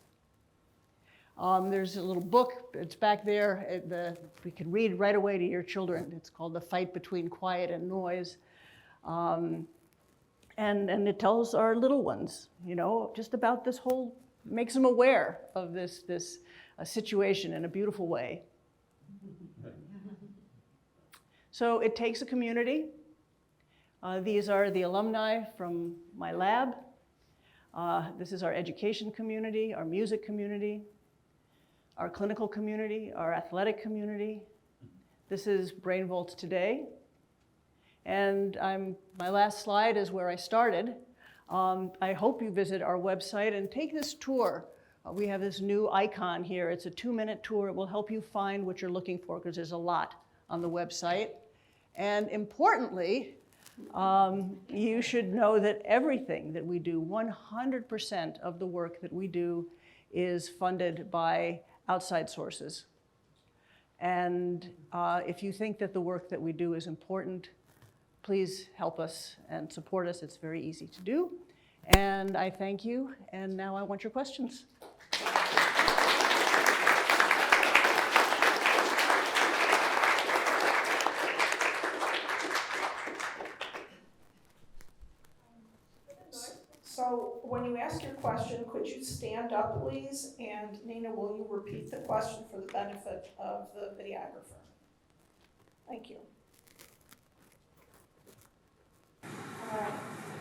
There's a little book, it's back there, we can read right away to your children. It's called The Fight Between Quiet and Noise. And it tells our little ones, just about this whole, makes them aware of this situation in a beautiful way. So it takes a community. These are the alumni from my lab. This is our education community, our music community, our clinical community, our athletic community. This is BrainVolts today. And my last slide is where I started. I hope you visit our website and take this tour. We have this new icon here. It's a 2-minute tour. It will help you find what you're looking for, because there's a lot on the website. And importantly, you should know that everything that we do, 100% of the work that we do, is funded by outside sources. And if you think that the work that we do is important, please help us and support us. It's very easy to do. And I thank you, and now I want your questions. So when you ask your question, could you stand up, please? And Nina, will you repeat the question for the benefit of the videographer? Thank you.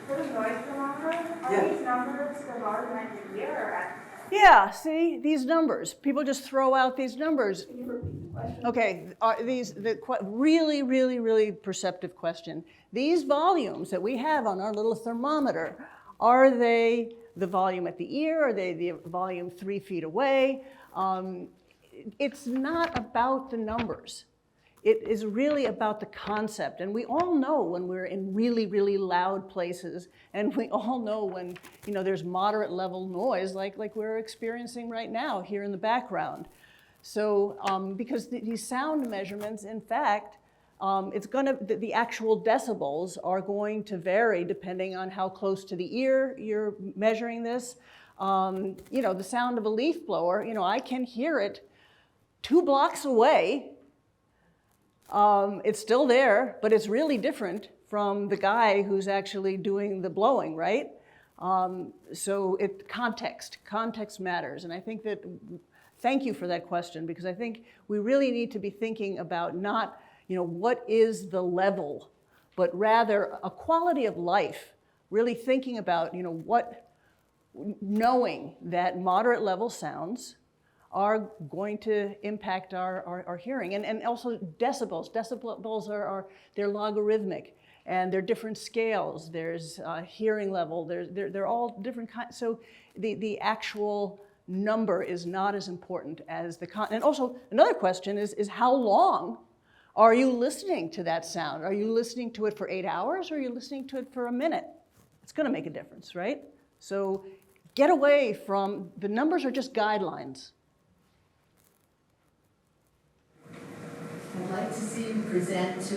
For the noise thermometer, are these numbers for large times a year or at? Yeah, see, these numbers. People just throw out these numbers. Can you repeat the question? Okay, really, really, really perceptive question. These volumes that we have on our little thermometer, are they the volume at the ear? Are they the volume 3 feet away? It's not about the numbers. It is really about the concept. And we all know when we're in really, really loud places, and we all know when there's moderate level noise like we're experiencing right now here in the background. So because these sound measurements, in fact, the actual decibels are going to vary depending on how close to the ear you're measuring this. The sound of a leaf blower, I can hear it 2 blocks away. It's still there, but it's really different from the guy who's actually doing the blowing, right? So context matters. And I think that, thank you for that question, because I think we really need to be thinking about not, what is the level, but rather a quality of life, really thinking about, knowing that moderate level sounds are going to impact our hearing. And also decibels. Decibels they're logarithmic, and they're different scales. There's hearing level, they're all different kinds. So the actual number is not as important as the content. And also another question is how long are you listening to that sound? Are you listening to it for 8 hours, or are you listening to it for a minute? It's gonna make a difference, right? So get away from, the numbers are just guidelines. I'd like to see you present to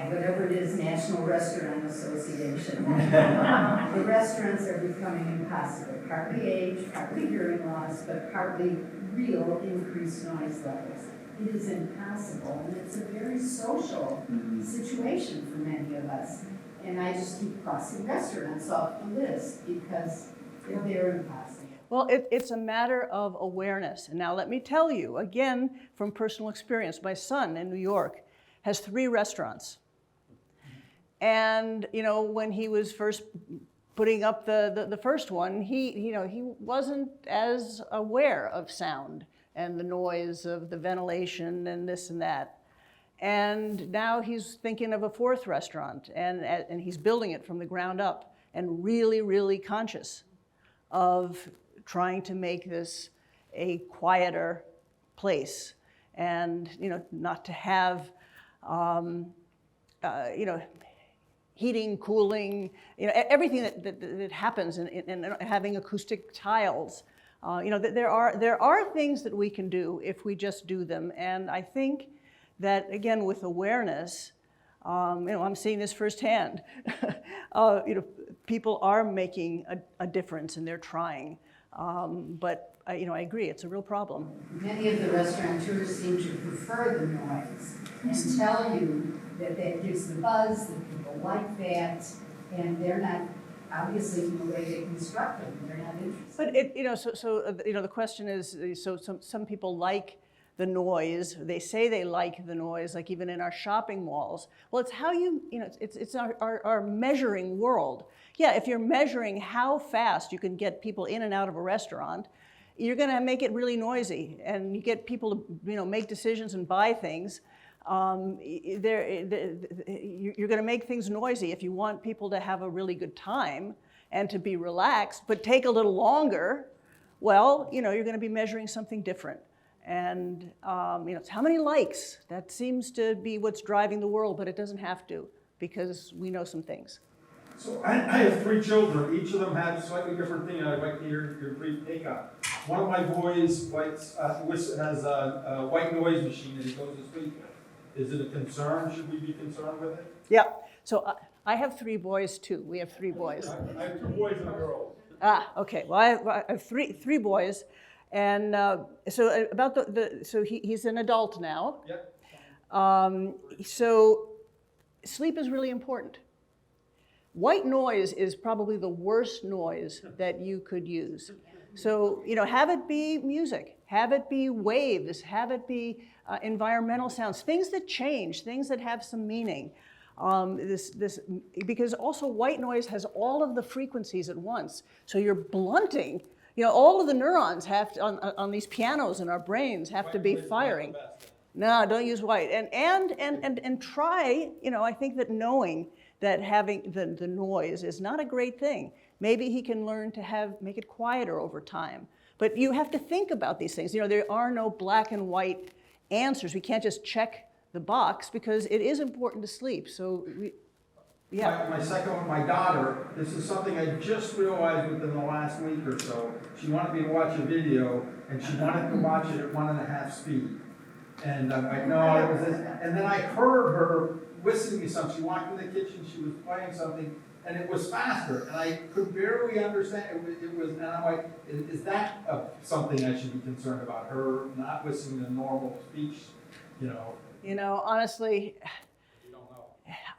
whatever it is, National Restaurant Association. The restaurants are becoming impossible, partly age, partly hearing loss, but partly real increased noise levels. It is impossible, and it's a very social situation for many of us. And I just keep crossing restaurants off the list because they're impossible. Well, it's a matter of awareness. And now let me tell you, again, from personal experience, my son in New York has 3 restaurants. And, when he was first putting up the first one, he wasn't as aware of sound and the noise of the ventilation and this and that. And now he's thinking of a 4th restaurant, and he's building it from the ground up, and really, really conscious of trying to make this a quieter place, and not to have heating, cooling, everything that happens in having acoustic tiles. There are things that we can do if we just do them, and I think that, again, with awareness, I'm seeing this firsthand. People are making a difference, and they're trying. But I agree, it's a real problem. Many of the restaurateurs seem to prefer the noise and tell you that gives the buzz, that people like that, and they're not, obviously, in the way they construct them, they're not interested. But the question is, so some people like the noise. They say they like the noise, like even in our shopping malls. Well, it's how it's our measuring world. Yeah, if you're measuring how fast you can get people in and out of a restaurant, you're going to make it really noisy, and you get people to make decisions and buy things. You're going to make things noisy if you want people to have a really good time and to be relaxed, but take a little longer. Well, you're going to be measuring something different. And it's how many likes. That seems to be what's driving the world, but it doesn't have to, because we know some things. So I have 3 children. Each of them have a slightly different thing I'd like to hear your brief take on. One of my boys has a white noise machine that he goes to sleep with. Is it a concern? Should we be concerned with it? Yeah. So I have 3 boys too. We have 3 boys. I have 2 boys and a girl. Okay. Well, I have three boys. And so about so he's an adult now. Yep. So sleep is really important. White noise is probably the worst noise that you could use. So, have it be music, have it be waves, have it be environmental sounds, things that change, things that have some meaning. Because also white noise has all of the frequencies at once. So you're blunting. All of the neurons have to, on these pianos in our brains have to be firing. No, don't use white. And try, I think that knowing that having the noise is not a great thing. Maybe he can learn to make it quieter over time. But you have to think about these things. There are no black and white answers. We can't just check the box, because it is important to sleep. So yeah. My second one, my daughter, this is something I just realized within the last week or so. She wanted me to watch a video, and she wanted to watch it at 1.5 speed. And I'm like, no, it was this. And then I heard her whistling me something. She walked in the kitchen, she was playing something, and it was faster, and I could barely understand. It was, and I'm like, is that something I should be concerned about? Her not whistling the normal speech, you know? You know, honestly, You don't know.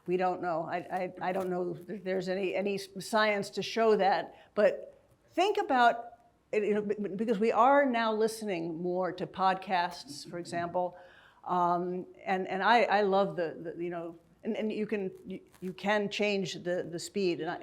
we don't know. I don't know if there's any science to show that. But think about it, you know, because we are now listening more to podcasts, for example, and I love the you know, and you can change the speed. And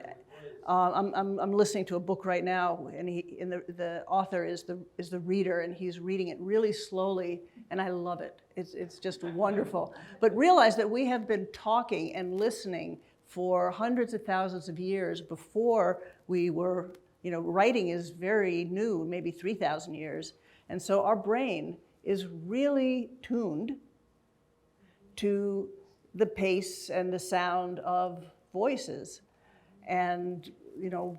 I'm listening to a book right now, and the author is the reader, and he's reading it really slowly, and I love it. It's just wonderful. But realize that we have been talking and listening for hundreds of thousands of years before we were, you know, writing is very new, maybe 3,000 years. And so our brain is really tuned to the pace and the sound of voices. And, you know,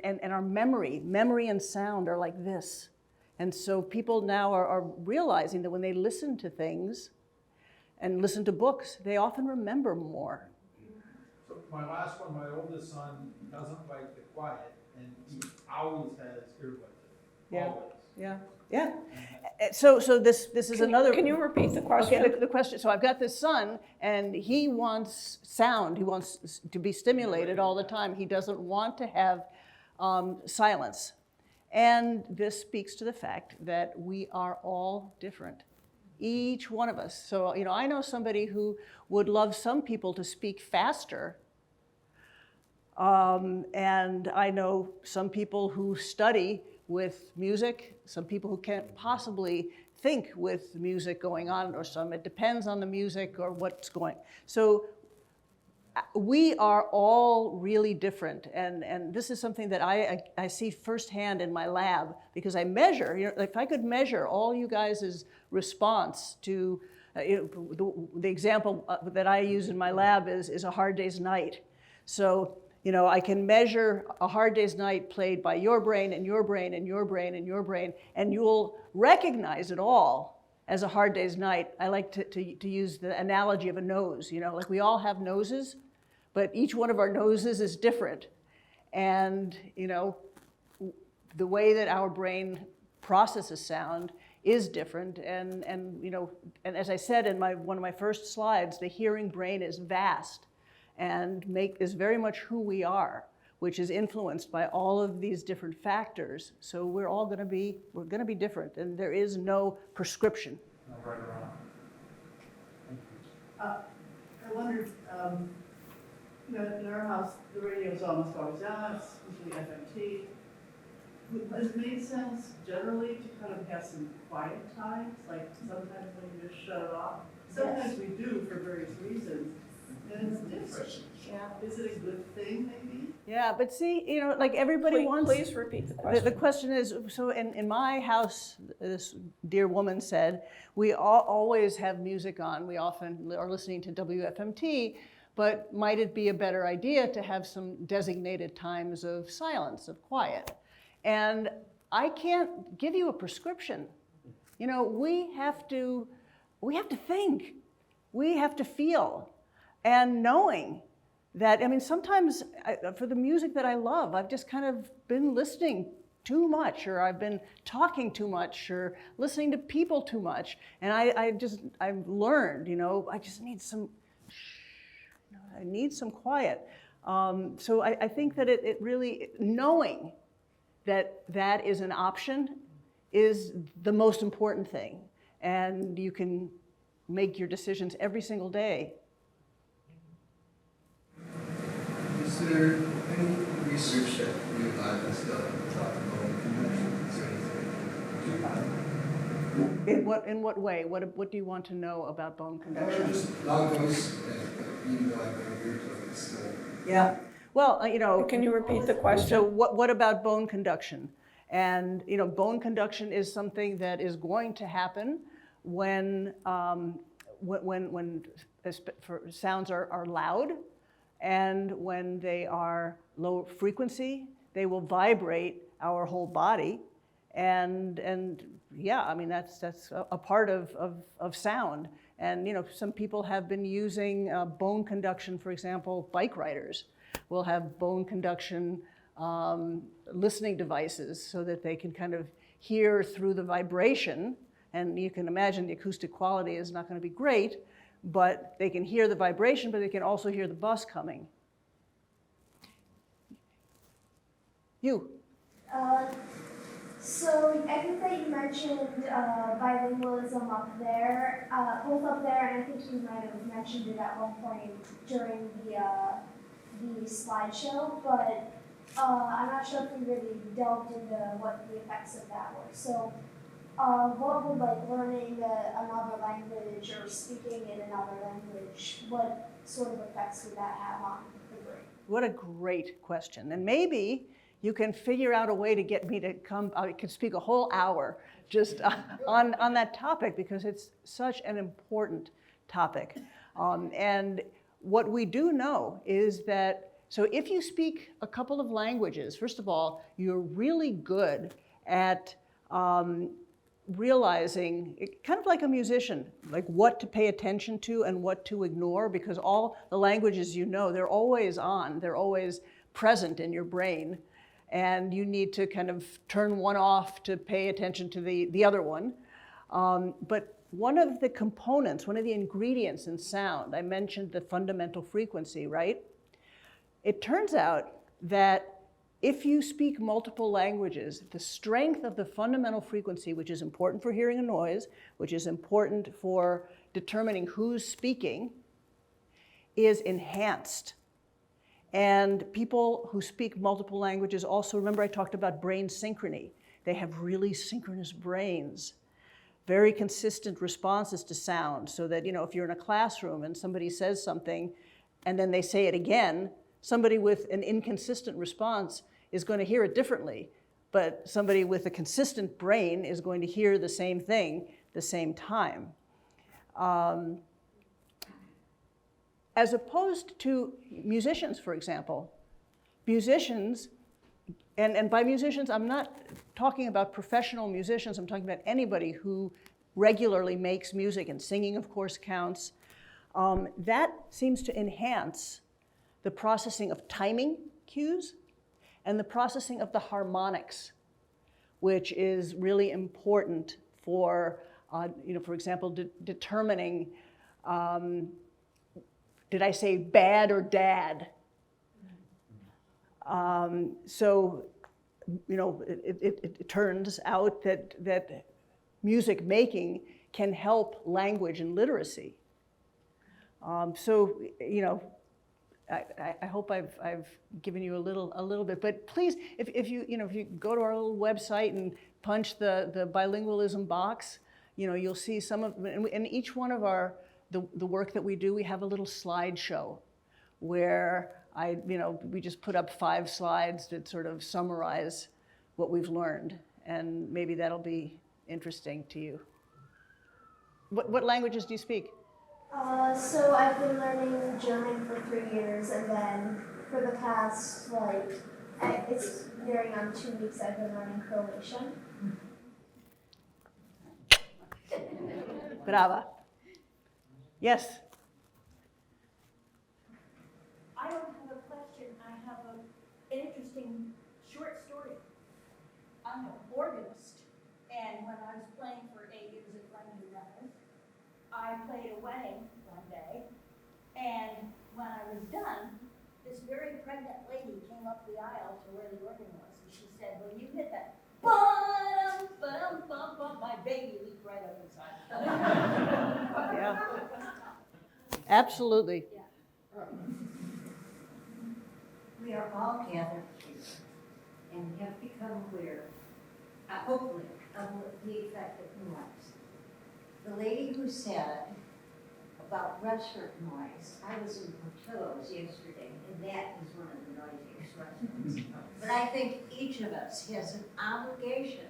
and our memory and sound are like this. And so people now are realizing that when they listen to things and listen to books, they often remember more. So my last one, my oldest son doesn't like the quiet, and he always has earbuds in. Yeah. Always. Yeah. So this is another. Can you repeat the question? Okay, the question. So I've got this son, and he wants sound. He wants to be stimulated all the time. He doesn't want to have silence. And this speaks to the fact that we are all different, each one of us. So, you know, I know somebody who would love some people to speak faster. And I know some people who study with music, some people who can't possibly think with music going on, or some, it depends on the music or what's going. So we are all really different, and this is something that I see firsthand in my lab, because I measure, you know, if I could measure all you guys' response to, you know, the example that I use in my lab is A Hard Day's Night. So, you know, I can measure A Hard Day's Night played by your brain and your brain and your brain and your brain, and you'll recognize it all as A Hard Day's Night. I like to use the analogy of a nose. You know, like we all have noses, but each one of our noses is different. And, you know, the way that our brain processes sound is different. And you know, and as I said in one of my first slides, the hearing brain is vast and is very much who we are, which is influenced by all of these different factors. So we're gonna be different, and there is no prescription. No right or wrong. I wondered, you know, in our house, the radio is almost always on, it's usually FMT. Does it make sense generally to kind of have some quiet times, like sometimes when you just shut it off? Sometimes we do for various reasons, and it's different. Yeah. Is it a good thing, maybe? Yeah, but see, you know, like everybody wants. Please repeat the question. The question is, so in my house, this dear woman said, we always have music on. We often are listening to WFMT, but might it be a better idea to have some designated times of silence, of quiet? And I can't give you a prescription. You know, we have to think, we have to feel, and knowing that, I mean, sometimes for the music that I love, I've just kind of been listening too much, or I've been talking too much, or listening to people too much, and I've learned, you know, I just need some, I need some quiet. So I think that it really, knowing that is an option is the most important thing. And you can make your decisions every single day. Is there any research that you has done about bone conduction? Is there anything? In what way? What do you want to know about bone conduction? Just loud noise, even though I've been here, it's still. Yeah. Well, you know. Can you repeat the question? So what about bone conduction? And, you know, bone conduction is something that is going to happen when sounds are loud, and when they are low frequency, they will vibrate our whole body. And yeah, I mean, that's a part of sound. And some people have been using bone conduction, for example, bike riders will have bone conduction listening devices so that they can kind of hear through the vibration. And you can imagine the acoustic quality is not going to be great, but they can hear the vibration, but they can also hear the bus coming. You. So I think that you mentioned bilingualism up there, both up there, and I think you might have mentioned it at one point during the slideshow, but I'm not sure if you really delved into what the effects of that were. So what would learning another language or speaking in another language, what sort of effects would that have on the brain? What a great question. And maybe you can figure out a way to get me to come, I could speak a whole hour just on that topic because it's such an important topic. And what we do know is that, so if you speak a couple of languages, first of all, you're really good at realizing, kind of like a musician, like what to pay attention to and what to ignore, because all the languages they're always on, they're always present in your brain. And you need to kind of turn one off to pay attention to the other one. But one of the components, one of the ingredients in sound, I mentioned the fundamental frequency, right? It turns out that if you speak multiple languages, the strength of the fundamental frequency, which is important for hearing a noise, which is important for determining who's speaking, is enhanced. And people who speak multiple languages also, remember I talked about brain synchrony. They have really synchronous brains, very consistent responses to sound, so that if you're in a classroom and somebody says something and then they say it again, somebody with an inconsistent response is going to hear it differently, but somebody with a consistent brain is going to hear the same thing the same time. As opposed to musicians, for example. Musicians, and by musicians, I'm not talking about professional musicians, I'm talking about anybody who regularly makes music, and singing, of course, counts. That seems to enhance the processing of timing cues and the processing of the harmonics, which is really important for, for example, determining did I say bad or dad? So, it turns out that music making can help language and literacy. So, I hope I've given you a little bit, but please, if you go to our little website and punch the bilingualism box, you'll see some of, and each one of the work that we do, we have a little slideshow where we just put up 5 slides that sort of summarize what we've learned, and maybe that'll be interesting to you. What languages do you speak? So I've been learning German for 3 years, and then for the past, it's nearing on 2 weeks, I've been learning Croatian. Brava. Yes? I don't have a question, I have an interesting short story. I'm an organist, and when I was playing for 8 years at London Brothers, I played a wedding one day, and when I was done, this very pregnant lady came up the aisle to where the organ was, and she said, "Well, you hit that bum, bum, bum, bum." My baby leaped right up inside. Yeah. Absolutely. Yeah. We are all gathered here and have become aware, hopefully, of the effect of noise. The lady who said about restaurant noise, I was in Portillo's yesterday, and that is one of the noisiest restaurants. But I think each of us has an obligation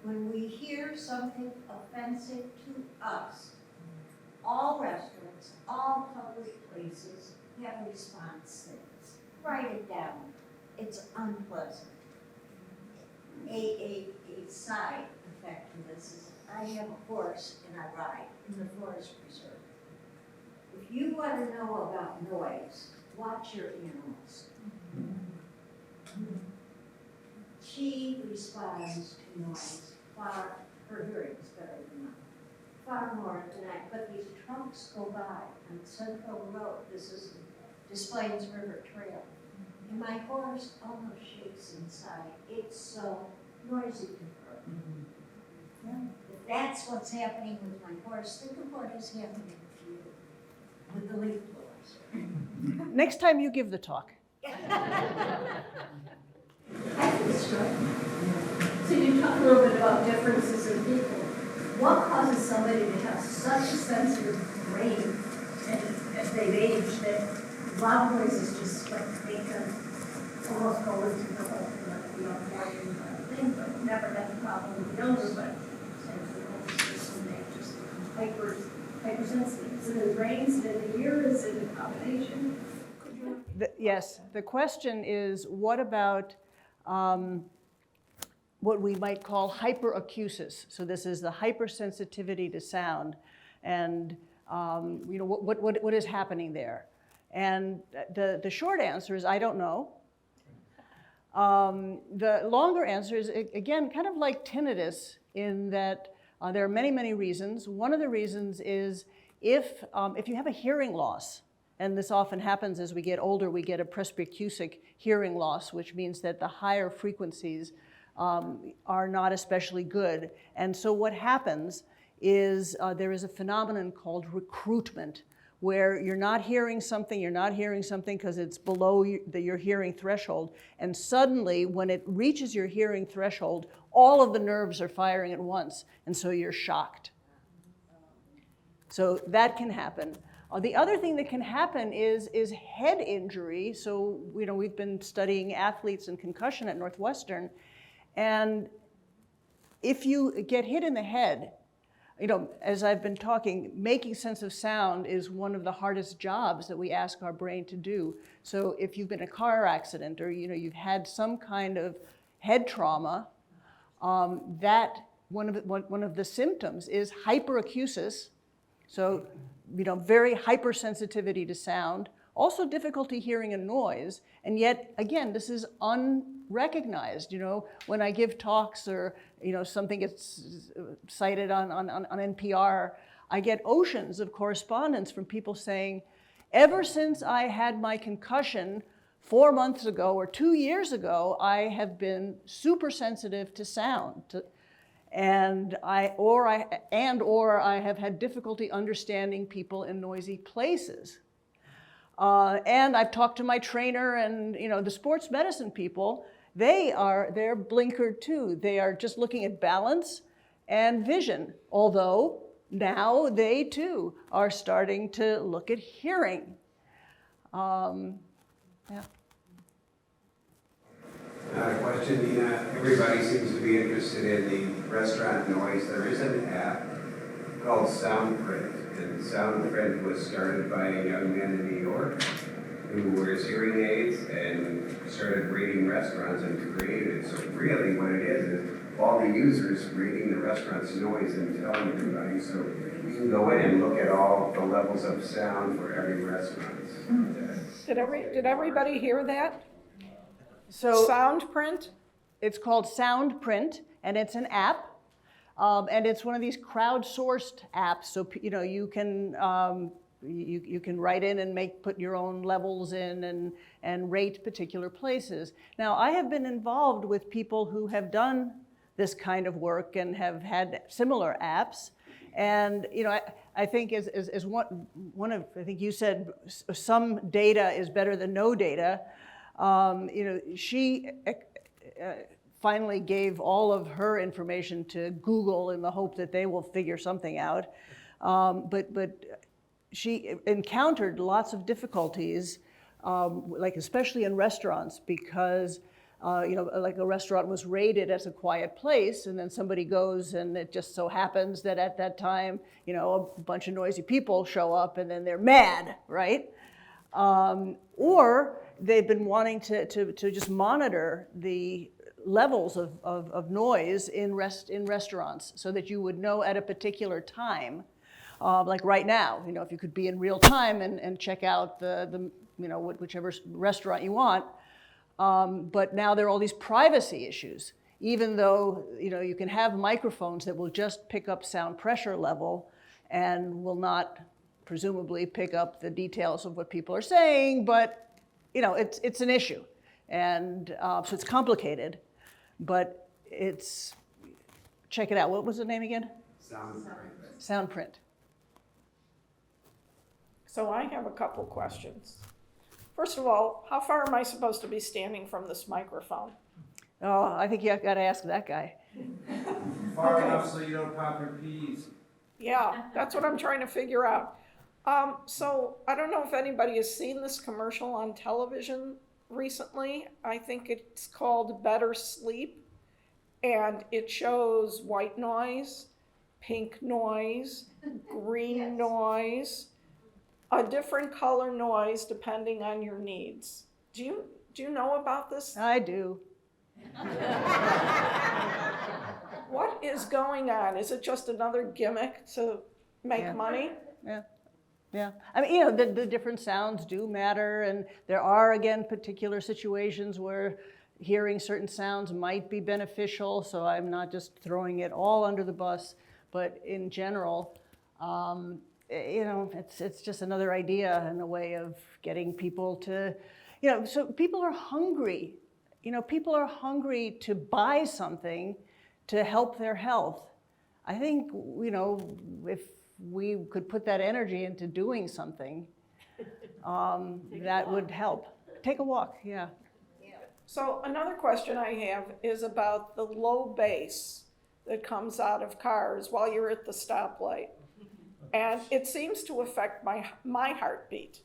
when we hear something offensive to us. All restaurants, all public places have response things. Write it down. It's unpleasant. A side effect of this is I have a horse and I ride in the forest preserve. If you want to know about noise, watch your animals. She responds to noise far, her hearing is better than mine, far more than I. But these trucks go by on Central Road. This is Des Plaines River Trail. And my horse almost shakes inside. It's so noisy to her. If that's what's happening with my horse, think of what is happening with you, with the leaf blowers. Next time you give the talk. I think it's right. So you talk a little bit about differences in people. What causes somebody to have such a sensitive brain as they've aged that loud noises just like make them almost go into the whole thing, like the avoiding thing, but never had the problem with the younger, but since the older system, they just become hypersensitive. Is it in the brain, is it in the ear, is it a combination? Yes, the question is, what about what we might call hyperacusis? So this is the hypersensitivity to sound, and what is happening there? And the short answer is, I don't know. The longer answer is, again, kind of like tinnitus, in that there are many, many reasons. One of the reasons is if you have a hearing loss, and this often happens as we get older, we get a presbyacusic hearing loss, which means that the higher frequencies are not especially good. And so what happens is there is a phenomenon called recruitment, where you're not hearing something because it's below your hearing threshold, and suddenly when it reaches your hearing threshold, all of the nerves are firing at once, and so you're shocked. So that can happen. The other thing that can happen is head injury. So we've been studying athletes and concussion at Northwestern, and if you get hit in the head, as I've been talking, making sense of sound is one of the hardest jobs that we ask our brain to do. So if you've been in a car accident, or you've had some kind of head trauma, that one of the symptoms is hyperacusis. So very hypersensitivity to sound, also difficulty hearing a noise, and yet, again, this is unrecognized. When I give talks or something gets cited on NPR, I get oceans of correspondence from people saying, ever since I had my concussion 4 months ago or 2 years ago, I have been super sensitive to sound. And I have had difficulty understanding people in noisy places. And I've talked to my trainer, and the sports medicine people, they're blinkered too. They are just looking at balance and vision, although now they too are starting to look at hearing. Yeah. A question, Nina. Everybody seems to be interested in the restaurant noise. There is an app called SoundPrint, and SoundPrint was started by a young man in New York who wears hearing aids and started rating restaurants and created it. So really what it is all the users rating the restaurant's noise and telling everybody. So you can go in and look at all the levels of sound for every restaurant. Did everybody hear that? So SoundPrint? It's called SoundPrint, and it's an app, and it's one of these crowdsourced apps. So you can write in and put your own levels in and rate particular places. Now, I have been involved with people who have done this kind of work and have had similar apps, and I think as one of, I think you said some data is better than no data. She finally gave all of her information to Google in the hope that they will figure something out. But she encountered lots of difficulties, like especially in restaurants, because like a restaurant was rated as a quiet place, and then somebody goes, and it just so happens that at that time, a bunch of noisy people show up, and then they're mad, right? Or they've been wanting to just monitor the levels of noise in restaurants so that you would know at a particular time like right now, if you could be in real time and check out the whichever restaurant you want. But now there are all these privacy issues, even though, you can have microphones that will just pick up sound pressure level and will not presumably pick up the details of what people are saying, but, it's an issue. And so it's complicated, but check it out. What was the name again? Soundprint. So I have a couple questions. First of all, how far am I supposed to be standing from this microphone? Oh, I think you got to ask that guy. Far enough so you don't pop your peas. Yeah, that's what I'm trying to figure out. So I don't know if anybody has seen this commercial on television recently. I think it's called Better Sleep, and it shows white noise, pink noise, green noise, a different color noise depending on your needs. Do you know about this? I do. What is going on? Is it just another gimmick to make money? Yeah. I mean, the different sounds do matter, and there are, again, particular situations where hearing certain sounds might be beneficial, so I'm not just throwing it all under the bus, but in general, it's just another idea and a way of getting people to, so people are hungry. People are hungry to buy something to help their health. I think, if we could put that energy into doing something, that would help. Take a walk, yeah. So another question I have is about the low bass that comes out of cars while you're at the stoplight. And it seems to affect my heartbeat.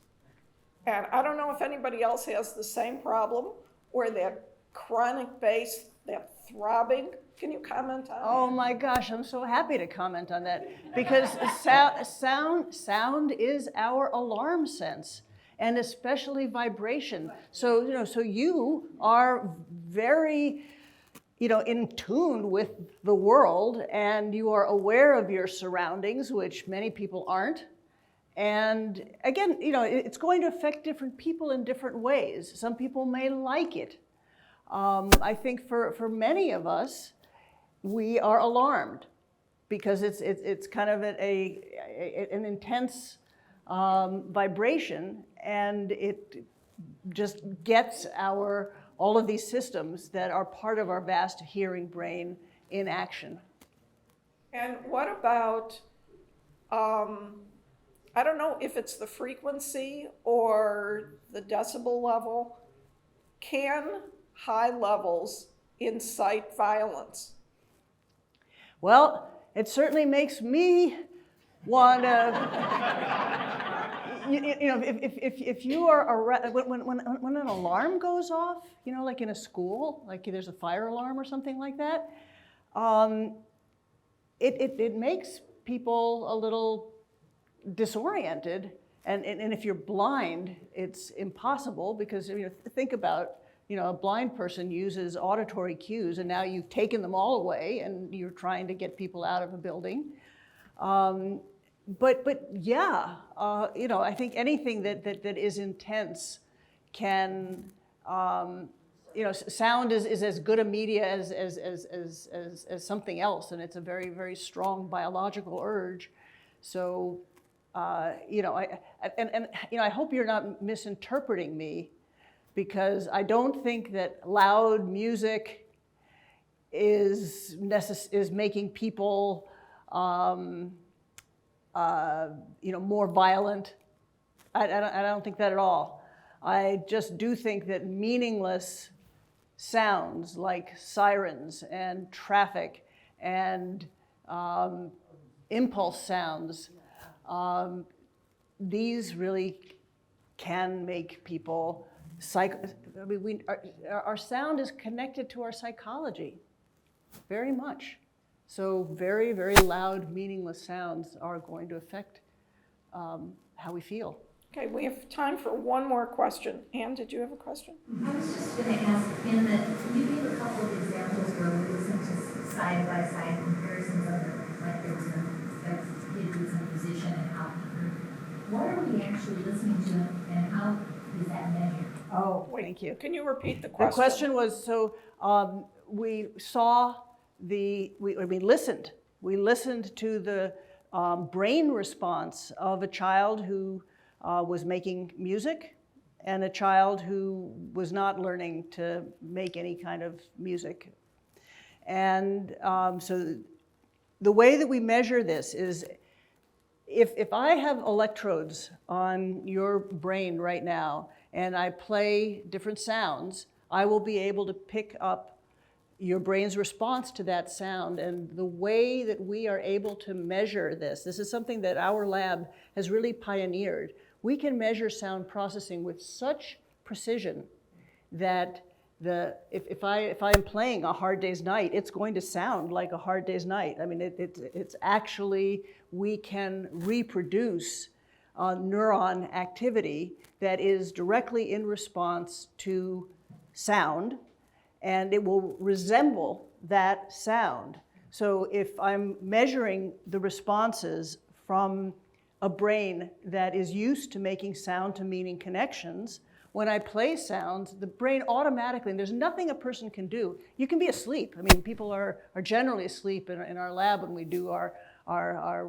And I don't know if anybody else has the same problem, where that chronic bass, that throbbing. Can you comment on that? Oh my gosh, I'm so happy to comment on that, because sound is our alarm sense, and especially vibration. So so you are very in tune with the world, and you are aware of your surroundings, which many people aren't. And again, it's going to affect different people in different ways. Some people may like it. I think for many of us, we are alarmed because it's kind of an intense vibration, and it just gets all of these systems that are part of our vast hearing brain in action. And what about, I don't know if it's the frequency or the decibel level, can high levels incite violence? Well, it certainly makes me want to, if you are, when an alarm goes off, like in a school, like there's a fire alarm or something like that, it makes people a little disoriented. And if you're blind, it's impossible, because think about, a blind person uses auditory cues, and now you've taken them all away, and you're trying to get people out of a building. But yeah, I think anything that is intense can, sound is as good a media as something else, and it's a very, very strong biological urge. So, I hope you're not misinterpreting me, because I don't think that loud music is making people, more violent. I don't think that at all. I just do think that meaningless sounds like sirens and traffic and impulse sounds, these really can make people our sound is connected to our psychology, very much. So very, very loud, meaningless sounds are going to affect how we feel. Okay, we have time for one more question. Anne, did you have a question? I was just going to ask, in that you gave a couple of examples where we listened to side-by-side comparisons of it, like there was a kid who was a musician resolution and how, what are we actually listening to and how is that measured? Oh, thank you. Can you repeat the The question? question was, so we saw we listened. We listened to the brain response of a child who was making music and a child who was not learning to make any kind of music. And so the way that we measure this is if I have electrodes on your brain right now and I play different sounds, I will be able to pick up your brain's response to that sound. And the way that we are able to measure this is something that our lab has really pioneered. We can measure sound processing with such precision that if I'm playing A Hard Day's Night, it's going to sound like A Hard Day's Night. I mean, it's actually, we can reproduce neuron activity that is directly in response to sound, and it will resemble that sound. So if I'm measuring the responses from a brain that is used to making sound to meaning connections, when I play sounds, the brain automatically, and there's nothing a person can do. You can be asleep. I mean, people are generally asleep in our lab when we do our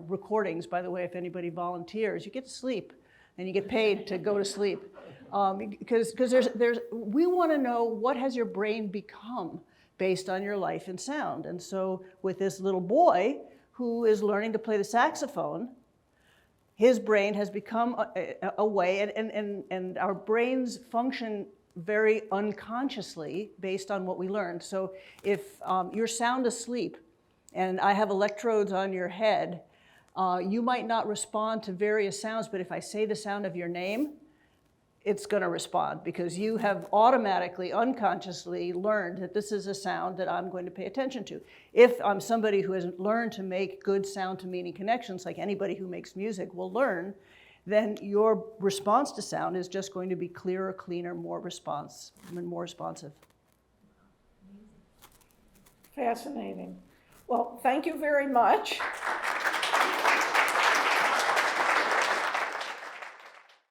recordings. By the way, if anybody volunteers, you get to sleep and you get paid to go to sleep. Because we want to know what has your brain become based on your life in sound. And so with this little boy who is learning to play the saxophone, his brain has become a way, and our brains function very unconsciously based on what we learned. So if you're sound asleep and I have electrodes on your head, you might not respond to various sounds, but if I say the sound of your name, it's going to respond because you have automatically, unconsciously learned that this is a sound that I'm going to pay attention to. If I'm somebody who hasn't learned to make good sound to meaning connections, like anybody who makes music will learn, then your response to sound is just going to be clearer, cleaner, more responsive. Fascinating. Well, thank you very much.